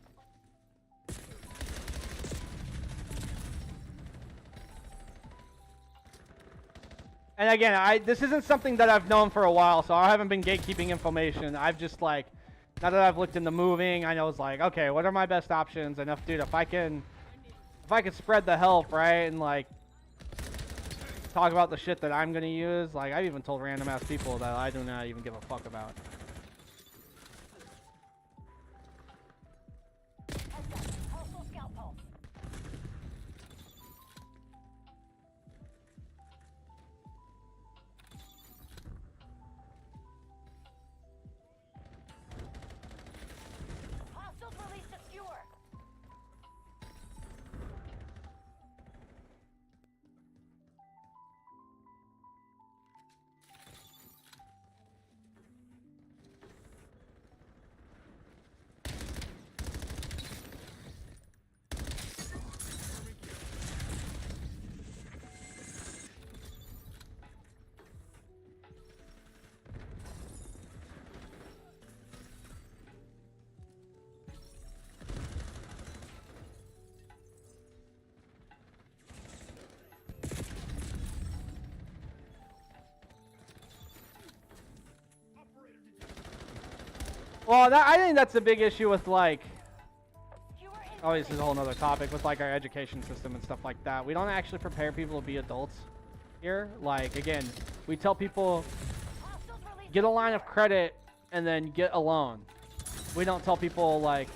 And again, this isn't something that I've known for a while, so I haven't been gatekeeping information. I've just like, now that I've looked into moving, I know it's like, okay, what are my best options? And dude, if I can spread the help, right, and like talk about the shit that I'm gonna use, like I've even told random ass people that I do not even give a fuck about. Hostile scout pulse. Hostiles released a skewer. Well, I think that's a big issue with like, Skewer oh, this is a whole nother topic with like our education system and stuff like that. We don't actually prepare people to be adults here. Like, again, we tell people Hostiles released get a line of credit and then get a loan. We don't tell people like,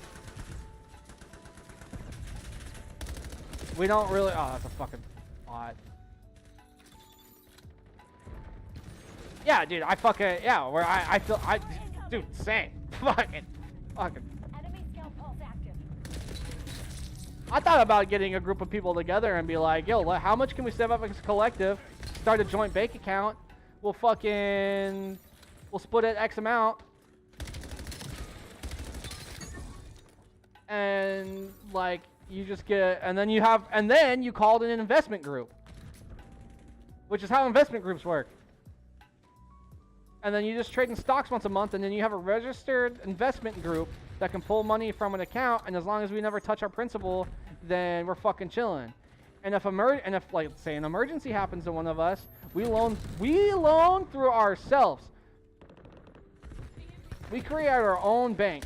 we don't really, oh, that's a fucking bot. Yeah, dude, I fucking, yeah, where I feel, dude, same. Fucking. enemy scout pulse active. I thought about getting a group of people together and be like, yo, how much can we save up as a collective? Start a joint bank account. We'll split it X amount. And like, you just get, and then you call it an investment group. Which is how investment groups work. And then you just trade in stocks once a month, and then you have a registered investment group that can pull money from an account, and as long as we never touch our principal, then we're fucking chilling. And if like say an emergency happens to one of us, we loan through ourselves. We create our own bank.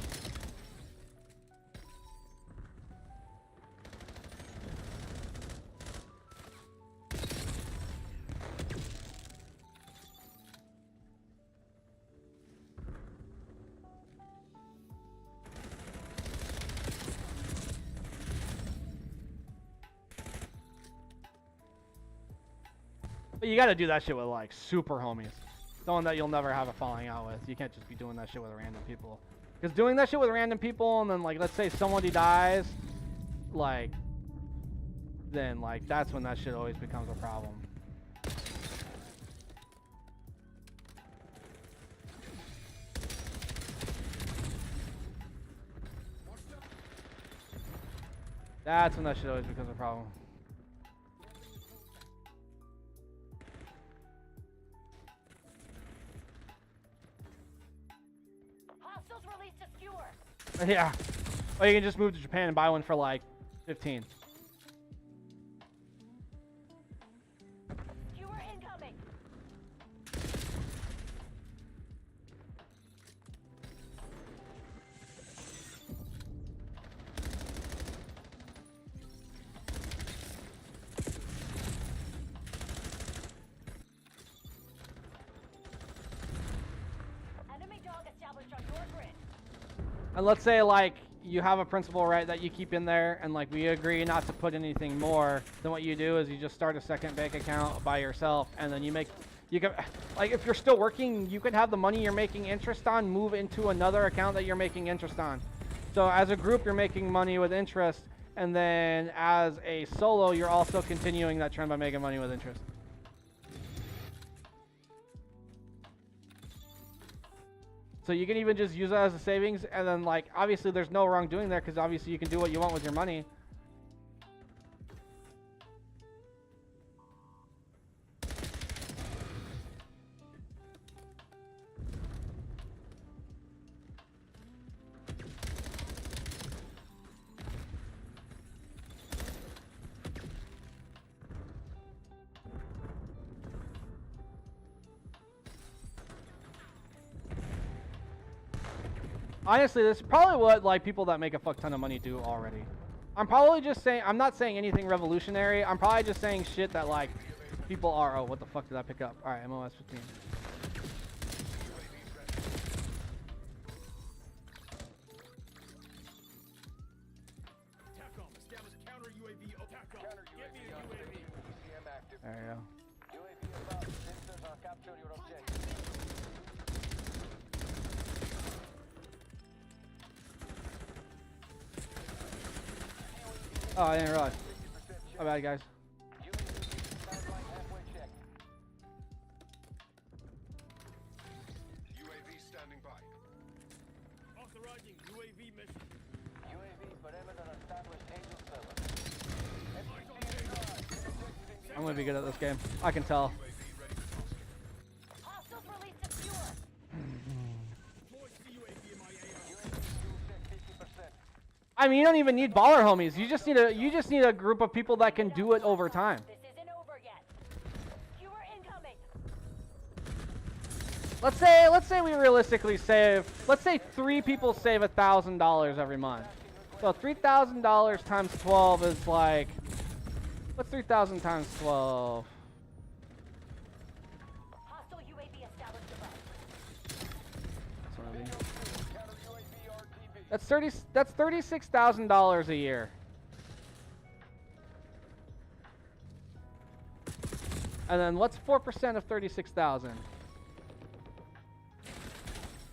But you gotta do that shit with like super homies. Someone that you'll never have a falling out with. You can't just be doing that shit with random people. Because doing that shit with random people and then like let's say somebody dies, like then like that's when that shit always becomes a problem. That's when that shit always becomes a problem. Hostiles released a skewer. Yeah. Or you can just move to Japan and buy one for like 15. Skewer incoming. And let's say like you have a principal, right, that you keep in there, and like we agree not to put anything more. Then what you do is you just start a second bank account by yourself, and then you can, like if you're still working, you could have the money you're making interest on move into another account that you're making interest on. So as a group, you're making money with interest, and then as a solo, you're also continuing that trend by making money with interest. So you can even just use that as a savings, and then like obviously there's no wrongdoing there because obviously you can do what you want with your money. Honestly, this is probably what like people that make a fuck ton of money do already. I'm probably just saying, I'm not saying anything revolutionary. I'm probably just saying shit that like people are. Oh, what the fuck did I pick up? All right, MOS 15. TACOM, establish counter UAV. Oh, TACOM, get me a UAV. There you go. UAV above. Sensors are capture your objective. Oh, I didn't realize. My bad, guys. UAV standing by. Authorizing UAV mission. UAV perimeter established Angel server. I'm gonna be good at this game. I can tell. Hostiles release secure. Deploy CUAV in my AO. UAV fuel check 50%. I mean, you don't even need baller homies. You just need a group of people that can do it over time. This isn't over yet. Skewer incoming. Let's say we realistically save. Let's say 3 people save $1,000 every month. So $3,000 times 12 is like. What's 3,000 times 12? Hostile UAV established above. That's what I mean. Counter UAV RTV. That's $36,000 a year. And then what's 4% of 36,000?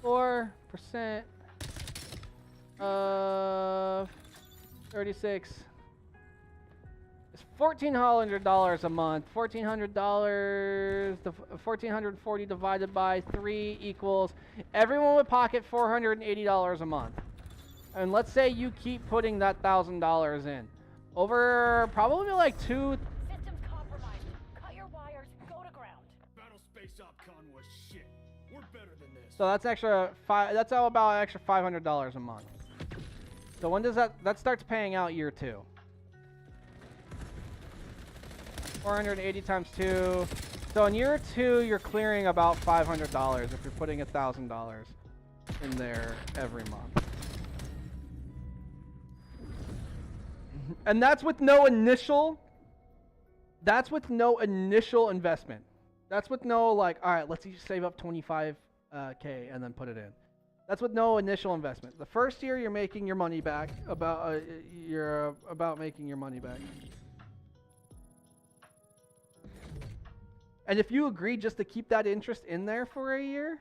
4% of 36 is $1,400 a month. $1,400, the $1,440 divided by 3 equals everyone would pocket $480 a month. And let's say you keep putting that $1,000 in over probably like 2. Systems compromised. Cut your wires. Go to ground. Battle space OpCon was shit. We're better than this. So that's extra that's all about an extra $500 a month. So when does that starts paying out year 2? 480 times 2. So in year 2, you're clearing about $500 if you're putting $1,000 in there every month. And that's with no initial. That's with no initial investment. That's with no like, all right, let's each save up 25K and then put it in. That's with no initial investment. The first year you're making your money back. You're about making your money back. And if you agree just to keep that interest in there for a year,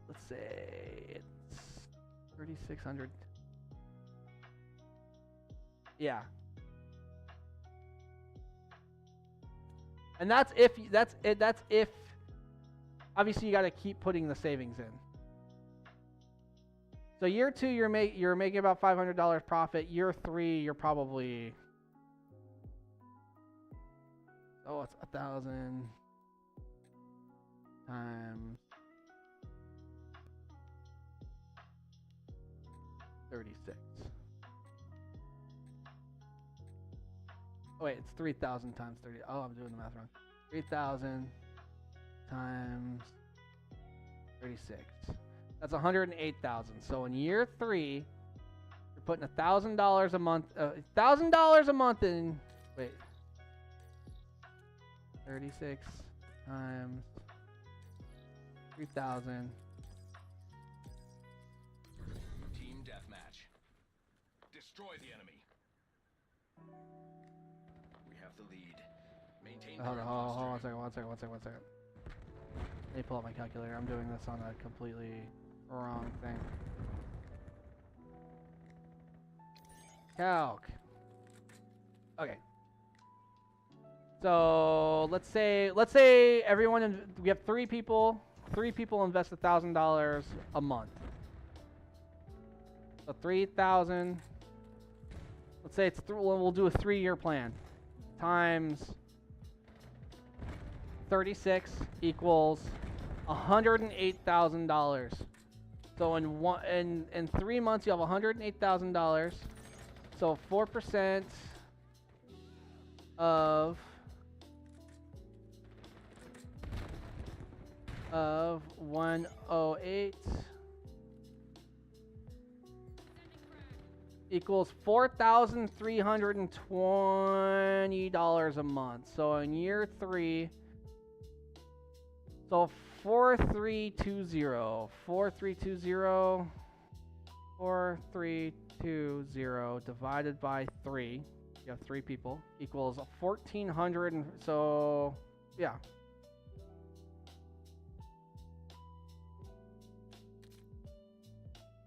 let's say it's 3,600. Yeah. And that's if obviously you got to keep putting the savings in. So year 2 you're making about $500 profit. Year 3 you're probably it's 1,000 times 36. Oh wait, it's 3,000 times 30. Oh, I'm doing the math wrong. 3,000 times 36. That's 108,000. So in year 3, you're putting $1,000 a month. $1,000 a month in. Wait. 36 times 3,000. Team deathmatch. Destroy the enemy. We have the lead. Maintain Hold on, current hold on, posture. one second. Let me pull up my calculator. I'm doing this on a completely wrong thing. Calc. Okay. So let's say everyone we have 3 people. 3 people invest $1,000 a month. So 3,000. Let's say it's we'll do a 3-year plan times 36 equals $108,000. So in 3 months you have $108,000. So 4% of 108 equals $4,320 a month. So in year 3, so 4320 divided by 3. You have 3 people equals 1,400, and so yeah.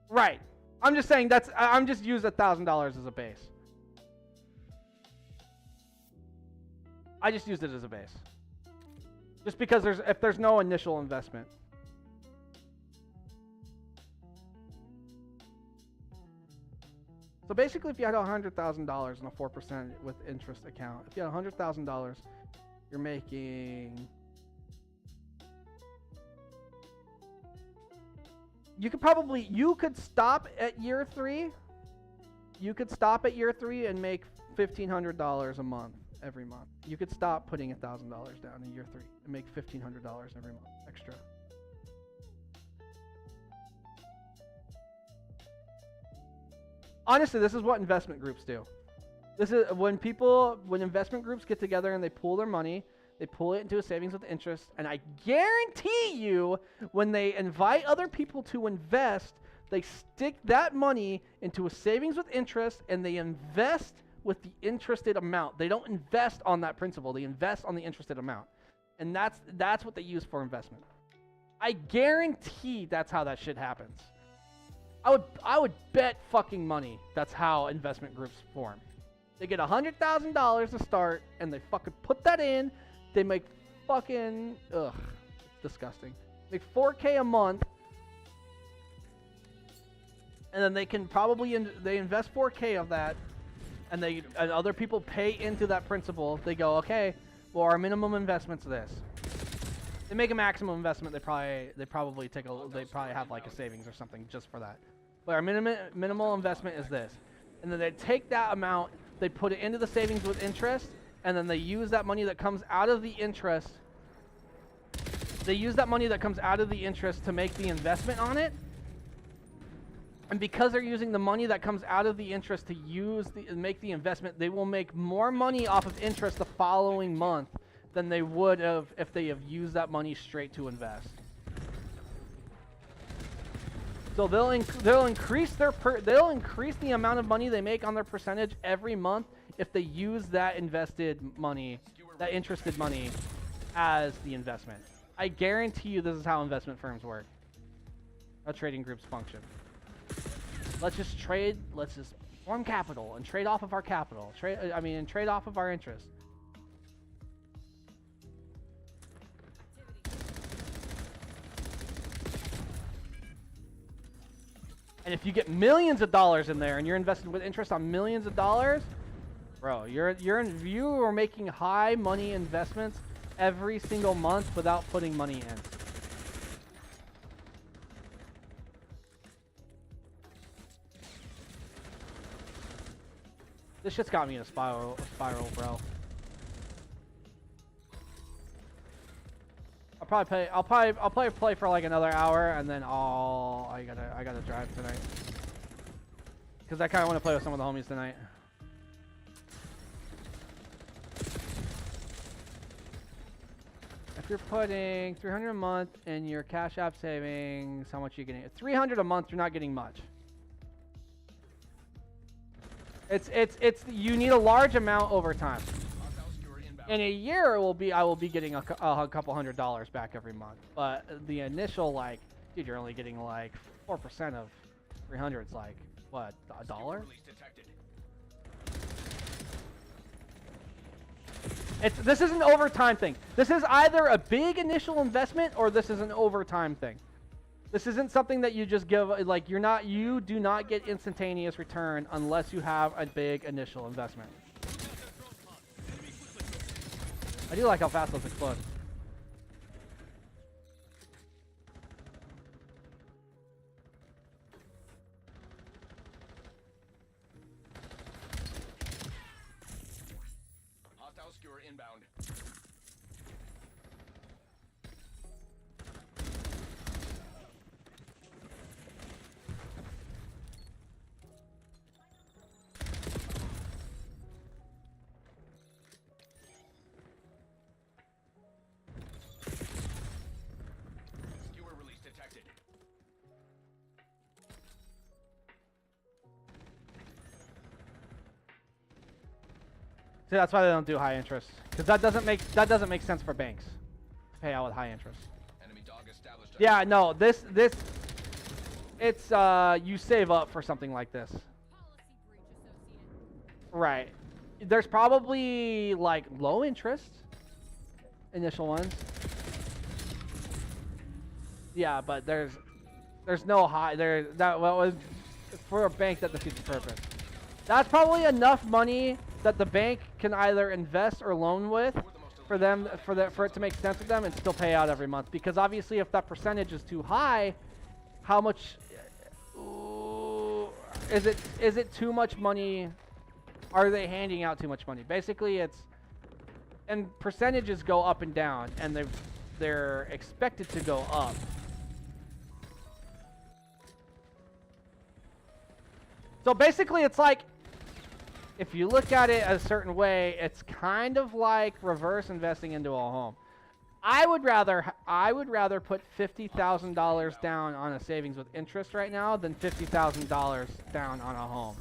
Right. I'm just saying I'm just use $1,000 as a base. I just used it as a base. Just because if there's no initial investment. So basically if you had $100,000 in a 4% with interest account, if you had $100,000, you're making... You could stop at year 3. You could stop at year 3 and make $1,500 a month every month. You could stop putting $1,000 down in year 3 and make $1,500 every month extra. Honestly, this is what investment groups do. This is when investment groups get together and they pool their money. They pull it into a savings with interest, and I guarantee you, when they invite other people to invest, they stick that money into a savings with interest, and they invest with the interested amount. They don't invest on that principal. They invest on the interested amount, and that's what they use for investment. I guarantee that's how that shit happens. I would bet fucking money that's how investment groups form. They get $100,000 to start, and they fucking put that in. They make fucking, it's disgusting. Make $4K a month, and then they can probably they invest $4K of that, and other people pay into that principal. They go, okay, well our minimum investment's this. They make a maximum investment. They probably have like a savings or something just for that. But our minimal investment is this, and then they take that amount, they put it into the savings with interest. And then they use that money that comes out of the interest. They use that money that comes out of the interest to make the investment on it. And because they're using the money that comes out of the interest to make the investment, they will make more money off of interest the following month than they would have if they have used that money straight to invest. So they'll increase the amount of money they make on their percentage every month if they use that invested money, that interested money, as the investment. I guarantee you this is how investment firms work. How trading groups function. Let's just form capital and trade off of our capital. And trade off of our interest. And if you get millions of dollars in there and you're invested with interest on millions of dollars, bro, you are making high money investments every single month without putting money in. This shit's got me in a spiral, bro. I'll probably play for like another hour, and then I gotta drive tonight. Cause I kinda wanna play with some of the homies tonight. you're putting 300 a month in your Cash App savings, how much are you getting? 300 a month, you're not getting much. It's you need a large amount over time. Hostile skewer inbound. In a year, I will be getting a couple $100 back every month. But the initial, like, dude, you're only getting like 4% of 300. It's like, what, $1? Skewer release detected. This is an overtime thing. This is either a big initial investment or this is an overtime thing. This isn't something that you just give, like, you do not get instantaneous return unless you have a big initial investment. I do like how fast those explode. Hostile skewer inbound. Skewer release detected. See, that's why they don't do high interest, because that doesn't make sense for banks to pay out with high interest. Enemy dog established. Yeah, no, it's you save up for something like this. Right. There's probably like low interest initial ones. Yeah, but there's no high there. That was for a bank that defeats the purpose. That's probably enough money that the bank can either invest or loan with for it to make sense to them and still pay out every month. Because obviously, if that percentage is too high, how much is it too much money? Are they handing out too much money? Basically, and percentages go up and down, and they're expected to go up. So basically, it's like, if you look at it a certain way, it's kind of like reverse investing into a home. I would rather put $50,000 down on a savings with interest right now than $50,000 down on a home.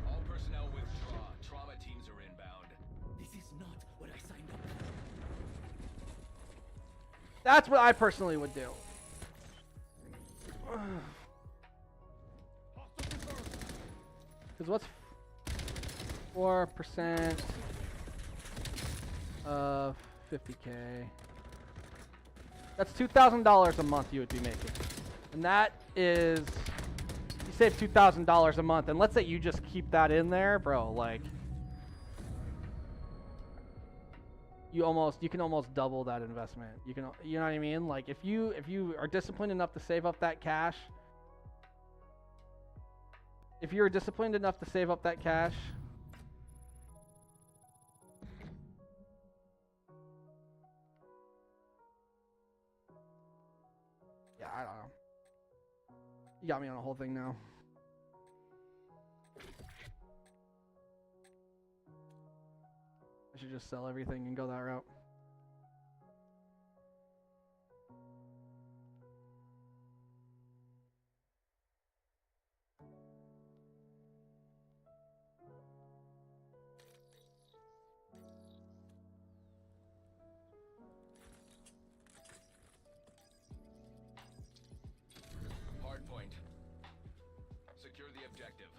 All personnel withdraw. Trauma teams are inbound. This is not what I signed up for. That's what I personally would do. Because what's 4% of 50K? That's $2,000 a month you would be making. And that is, you save $2,000 a month, and let's say you just keep that in there, bro, like, you can almost double that investment. You know what I mean? Like, if you are disciplined enough to save up that cash, if you're disciplined enough to save up that cash, yeah, I don't know. You got me on a whole thing now. I should just sell everything and go that route. Hardpoint. Secure the objective.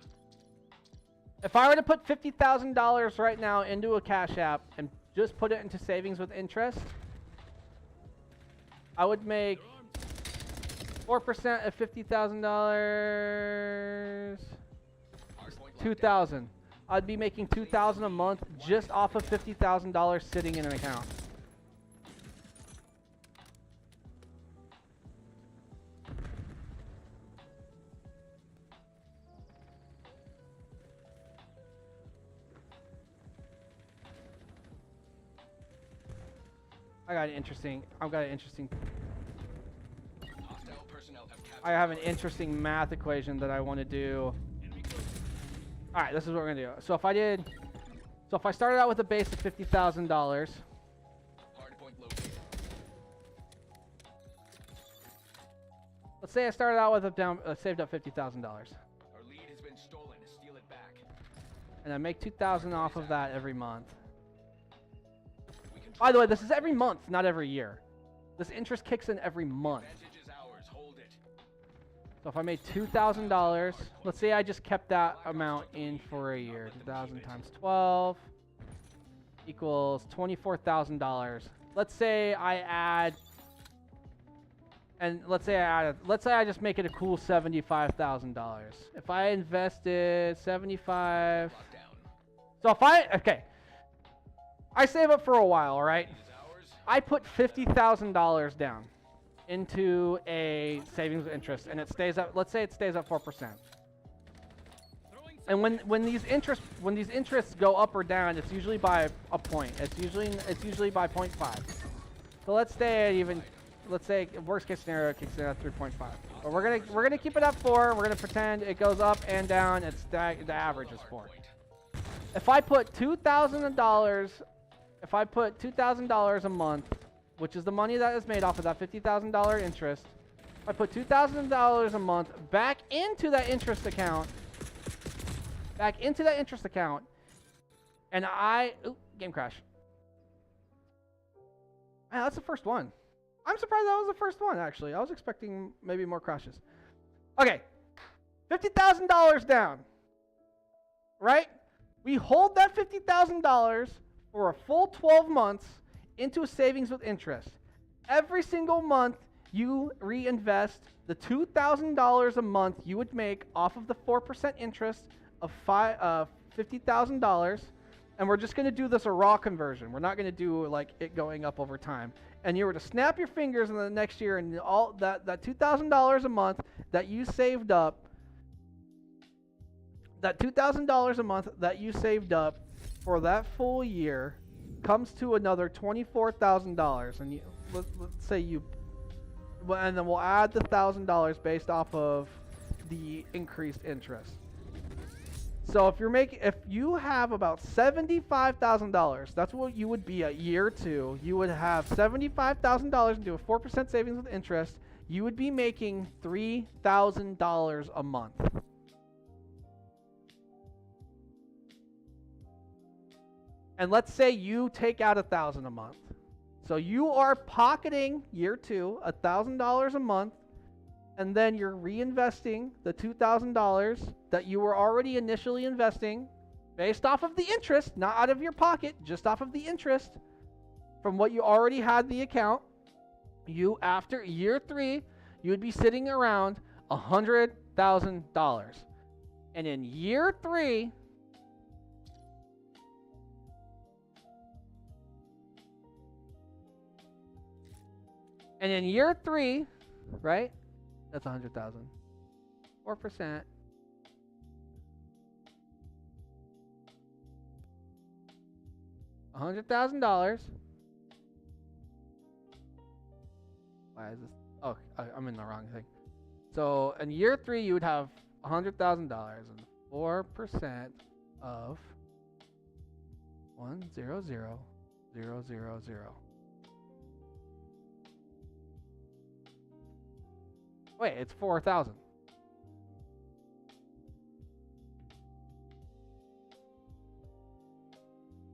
If I were to put $50,000 right now into a Cash App and just put it into savings with interest, I would make 4% of $50,000, Hardpoint locked down. $2,000. I'd be making $2,000 a month just off of $50,000 sitting in an account. I've got an interesting Hostile personnel have captured. I have an interesting math equation that I want to do. All right, this is what we're gonna do. So if I started out with a base of $50,000, Hardpoint located. say I started out with saved up $50,000, Our lead has been stolen. Steal it back. and I make 2,000 off of that every month. We control By the way, the this is every month, not every year. This interest kicks in every month. advantage is ours. Hold it. So if I made $2,000, let's say I just kept that amount in for a year. 2,000 times 12 equals $24,000. Let's say I add, and let's say I just make it a cool $75,000. If I invested 75, Lockdown. so if I save up for a while, all right? Lead is ours. I put $50,000 down into a savings with interest, and it stays up. Let's say it stays at 4%. And when these interests go up or down, it's usually by a point. It's usually by 0.5. So let's say worst case scenario it kicks in at 3.5. But we're gonna keep it at 4. We're gonna pretend it goes up and down. The average is 4. If I put $2,000 a month, which is the money that is made off of that $50,000 interest, if I put $2,000 a month back into that interest account, and game crash. Man, that's the first one. I'm surprised that was the first one, actually. I was expecting maybe more crashes. Okay, $50,000 down, right? We hold that $50,000 for a full 12 months into a savings with interest. Every single month, you reinvest the $2,000 a month you would make off of the 4% interest of $50,000, and we're just going to do this a raw conversion. We're not going to do like it going up over time. And you were to snap your fingers in the next year, and all that $2,000 a month that you saved up, that $2,000 a month that you saved up for that full year comes to another $24,000, and let's say and then we'll add the $1,000 based off of the increased interest. So if you have about $75,000, that's what you would be at year 2. You would have $75,000 and do a 4% savings with interest. You would be making $3,000 a month. And let's say you take out $1,000 a month. So you are pocketing year 2, $1,000 a month, and then you're reinvesting the $2,000 that you were already initially investing based off of the interest, not out of your pocket, just off of the interest from what you already had the account. After year 3, you would be sitting around $100,000. And in year 3, right? That's 100,000. 4%. $100,000. Why is this? Oh, I'm in the wrong thing. So in year 3, you would have $100,000, and 4% of 100,000. Wait, it's 4,000.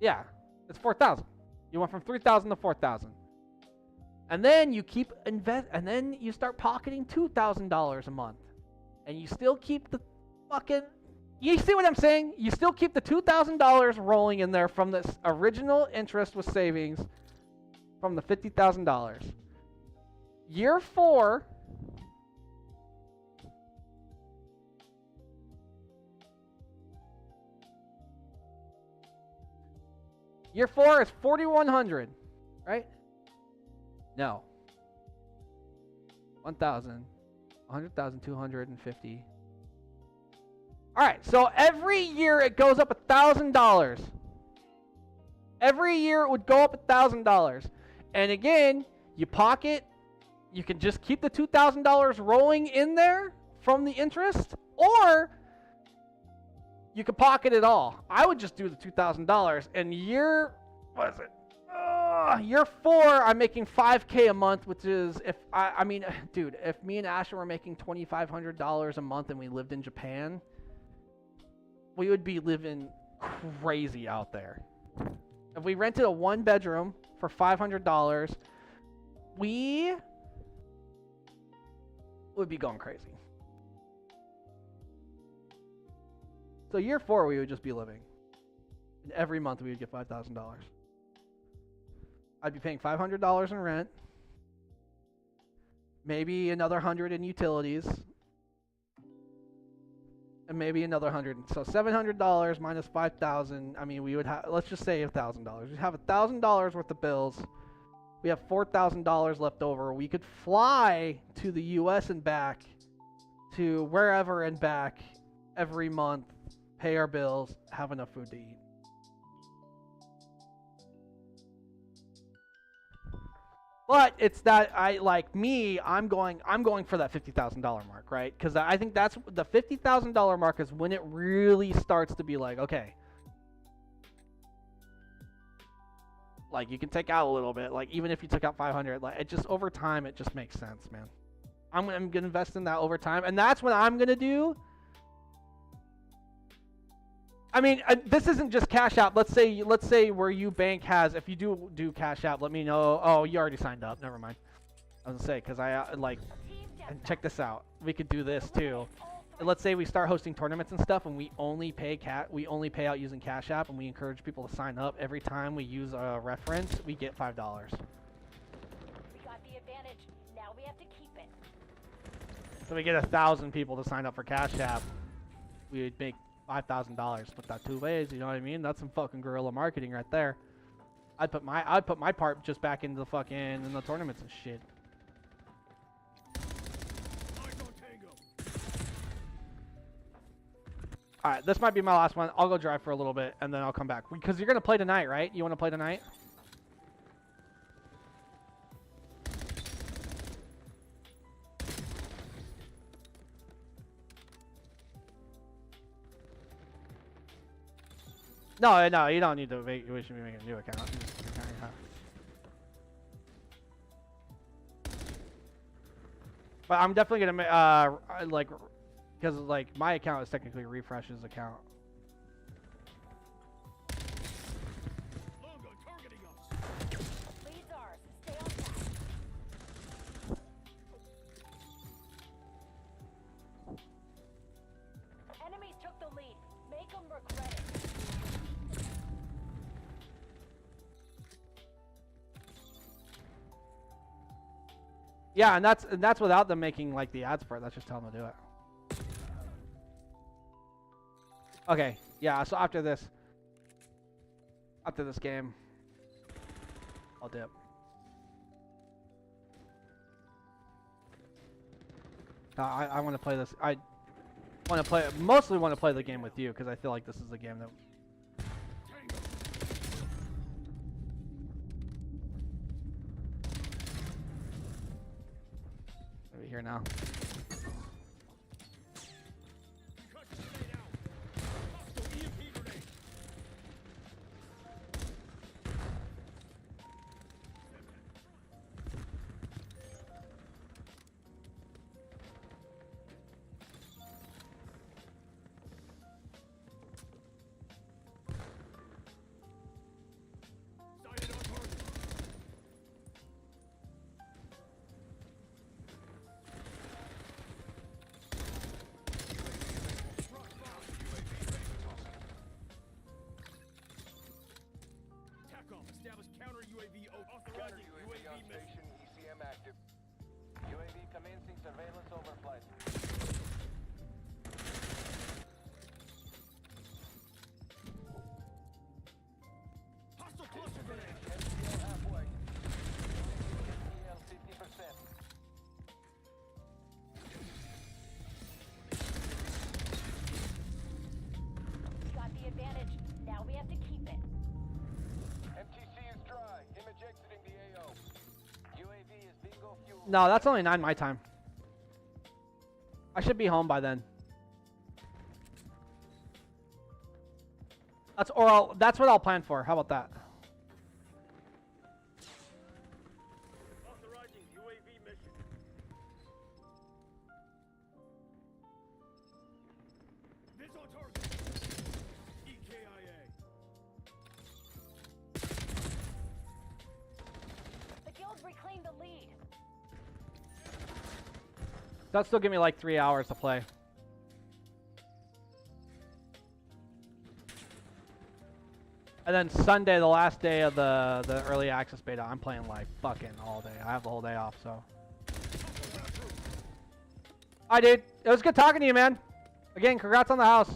Yeah, it's 4,000. You went from 3,000 to 4,000. And then you and then you start pocketing $2,000 a month. And you still keep the you see what I'm saying? You still keep the $2,000 rolling in there from this original interest with savings from the $50,000. Year 4, year 4 is 4,100, right? No. 1,000, 100,250. All right, so every year it goes up $1,000. Every year it would go up $1,000. And again, you can just keep the $2,000 rolling in there from the interest, or you could pocket it all. I would just do the $2,000, and Year 4, I'm making $5K a month, which is I mean, dude, if me and Asher were making $2,500 a month and we lived in Japan, we would be living crazy out there. If we rented a 1-bedroom for $500, we would be going crazy. So year 4, we would just be living. And every month we would get $5,000. I'd be paying $500 in rent, maybe another $100 in utilities, and maybe another $100. So $700 minus $5,000. I mean, we would have. Let's just say $1,000. We'd have $1,000 worth of bills. We have $4,000 left over. We could fly to the U.S. and back, to wherever and back, every month, pay our bills, have enough food to eat. But it's that I'm going for that $50,000 mark, right? Because I think that's the $50,000 mark is when it really starts to be like, okay, like you can take out a little bit, like even if you took out 500, like it just over time it just makes sense, man. I'm gonna invest in that over time, and that's what I'm gonna do. I mean, this isn't just Cash App. Let's say where you bank has. If you do Cash App, let me know. Oh, you already signed up. Never mind. I was gonna say because and check this out. We could do this too. And let's say we start hosting tournaments and stuff, and we only pay out using Cash App, and we encourage people to sign up. Every time we use a reference, we get $5. We got the advantage. Now we have to keep it. So we get 1,000 people to sign up for Cash App. We would make $5,000. Split that 2 ways. You know what I mean? That's some fucking guerrilla marketing right there. I'd put my part just back into the fucking in the tournaments and shit. All right, this might be my last one. I'll go drive for a little bit and then I'll come back because you're gonna play tonight, right? You want to play tonight? No, you don't need to make. You should be making a new account. But I'm definitely gonna because my account is technically Refresh's account. Longo targeting us. Lead's ours. Stay on task. Enemies took the lead. Make them regret it. Yeah, and that's without them making like the ads for it. That's just telling them to do it. Okay, yeah. So after this game, I'll dip. I want to play this. I want to play. Mostly want to play the game with you because I feel like this is the game that. Over here now. Establish counter UAV Counter UAV on station, ECM active. UAV commencing surveillance overflight. Hostile cluster grenade. MCL halfway. MCL 50%. We got the advantage. Now we have to keep it. MTC is dry. Image exiting the AO. UAV is bingo fuel. No, that's only 9 my time. I should be home by then. That's what I'll plan for. How about that? That'll still give me like 3 hours to play. And then Sunday, the last day of the early access beta, I'm playing like fucking all day. I have the whole day off, so. Hi, dude. It was good talking to you, man. Again, congrats on the house.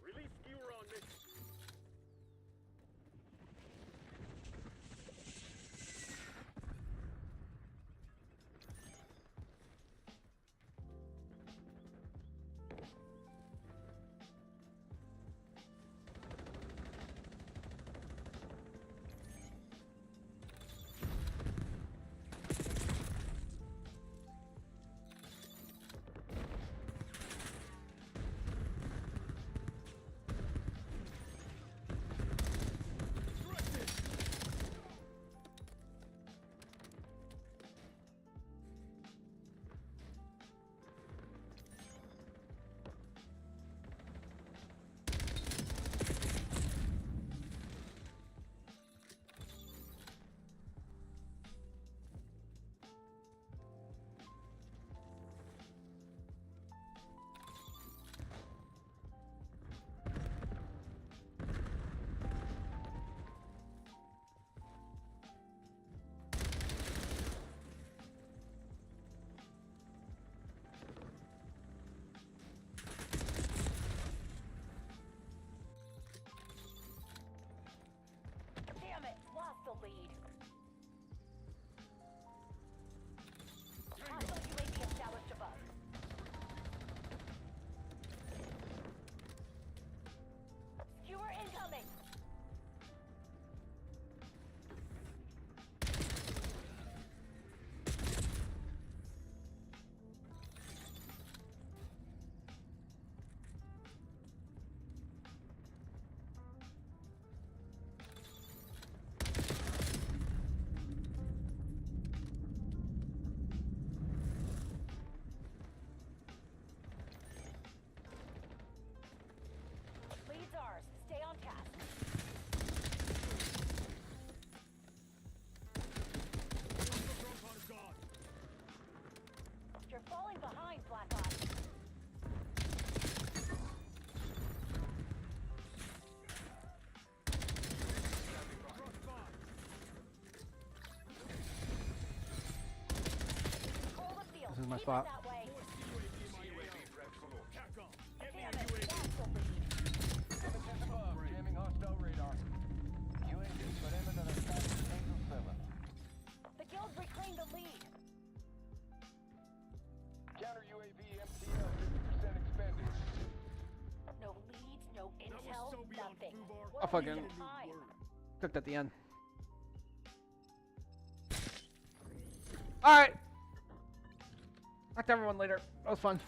Release skewer on me. Damn it, lost the lead. Hostile UAV established above. Skewer incoming. Lead's ours. Stay on task. You're falling behind, Black Ops. Control the field. This is my Keep spot. it that way. Capcom. Damn it, lost the lead. Images above, jamming hostile radar. UAV surrender the attack Angel 7. The guild reclaimed the lead. Counter UAV MTL 50% expended. No leads, no That was intel, so beyond nothing. Fubar. What I'll a fucking- waste of time. Cooked at the end. Alright. Talk to everyone later. That was fun.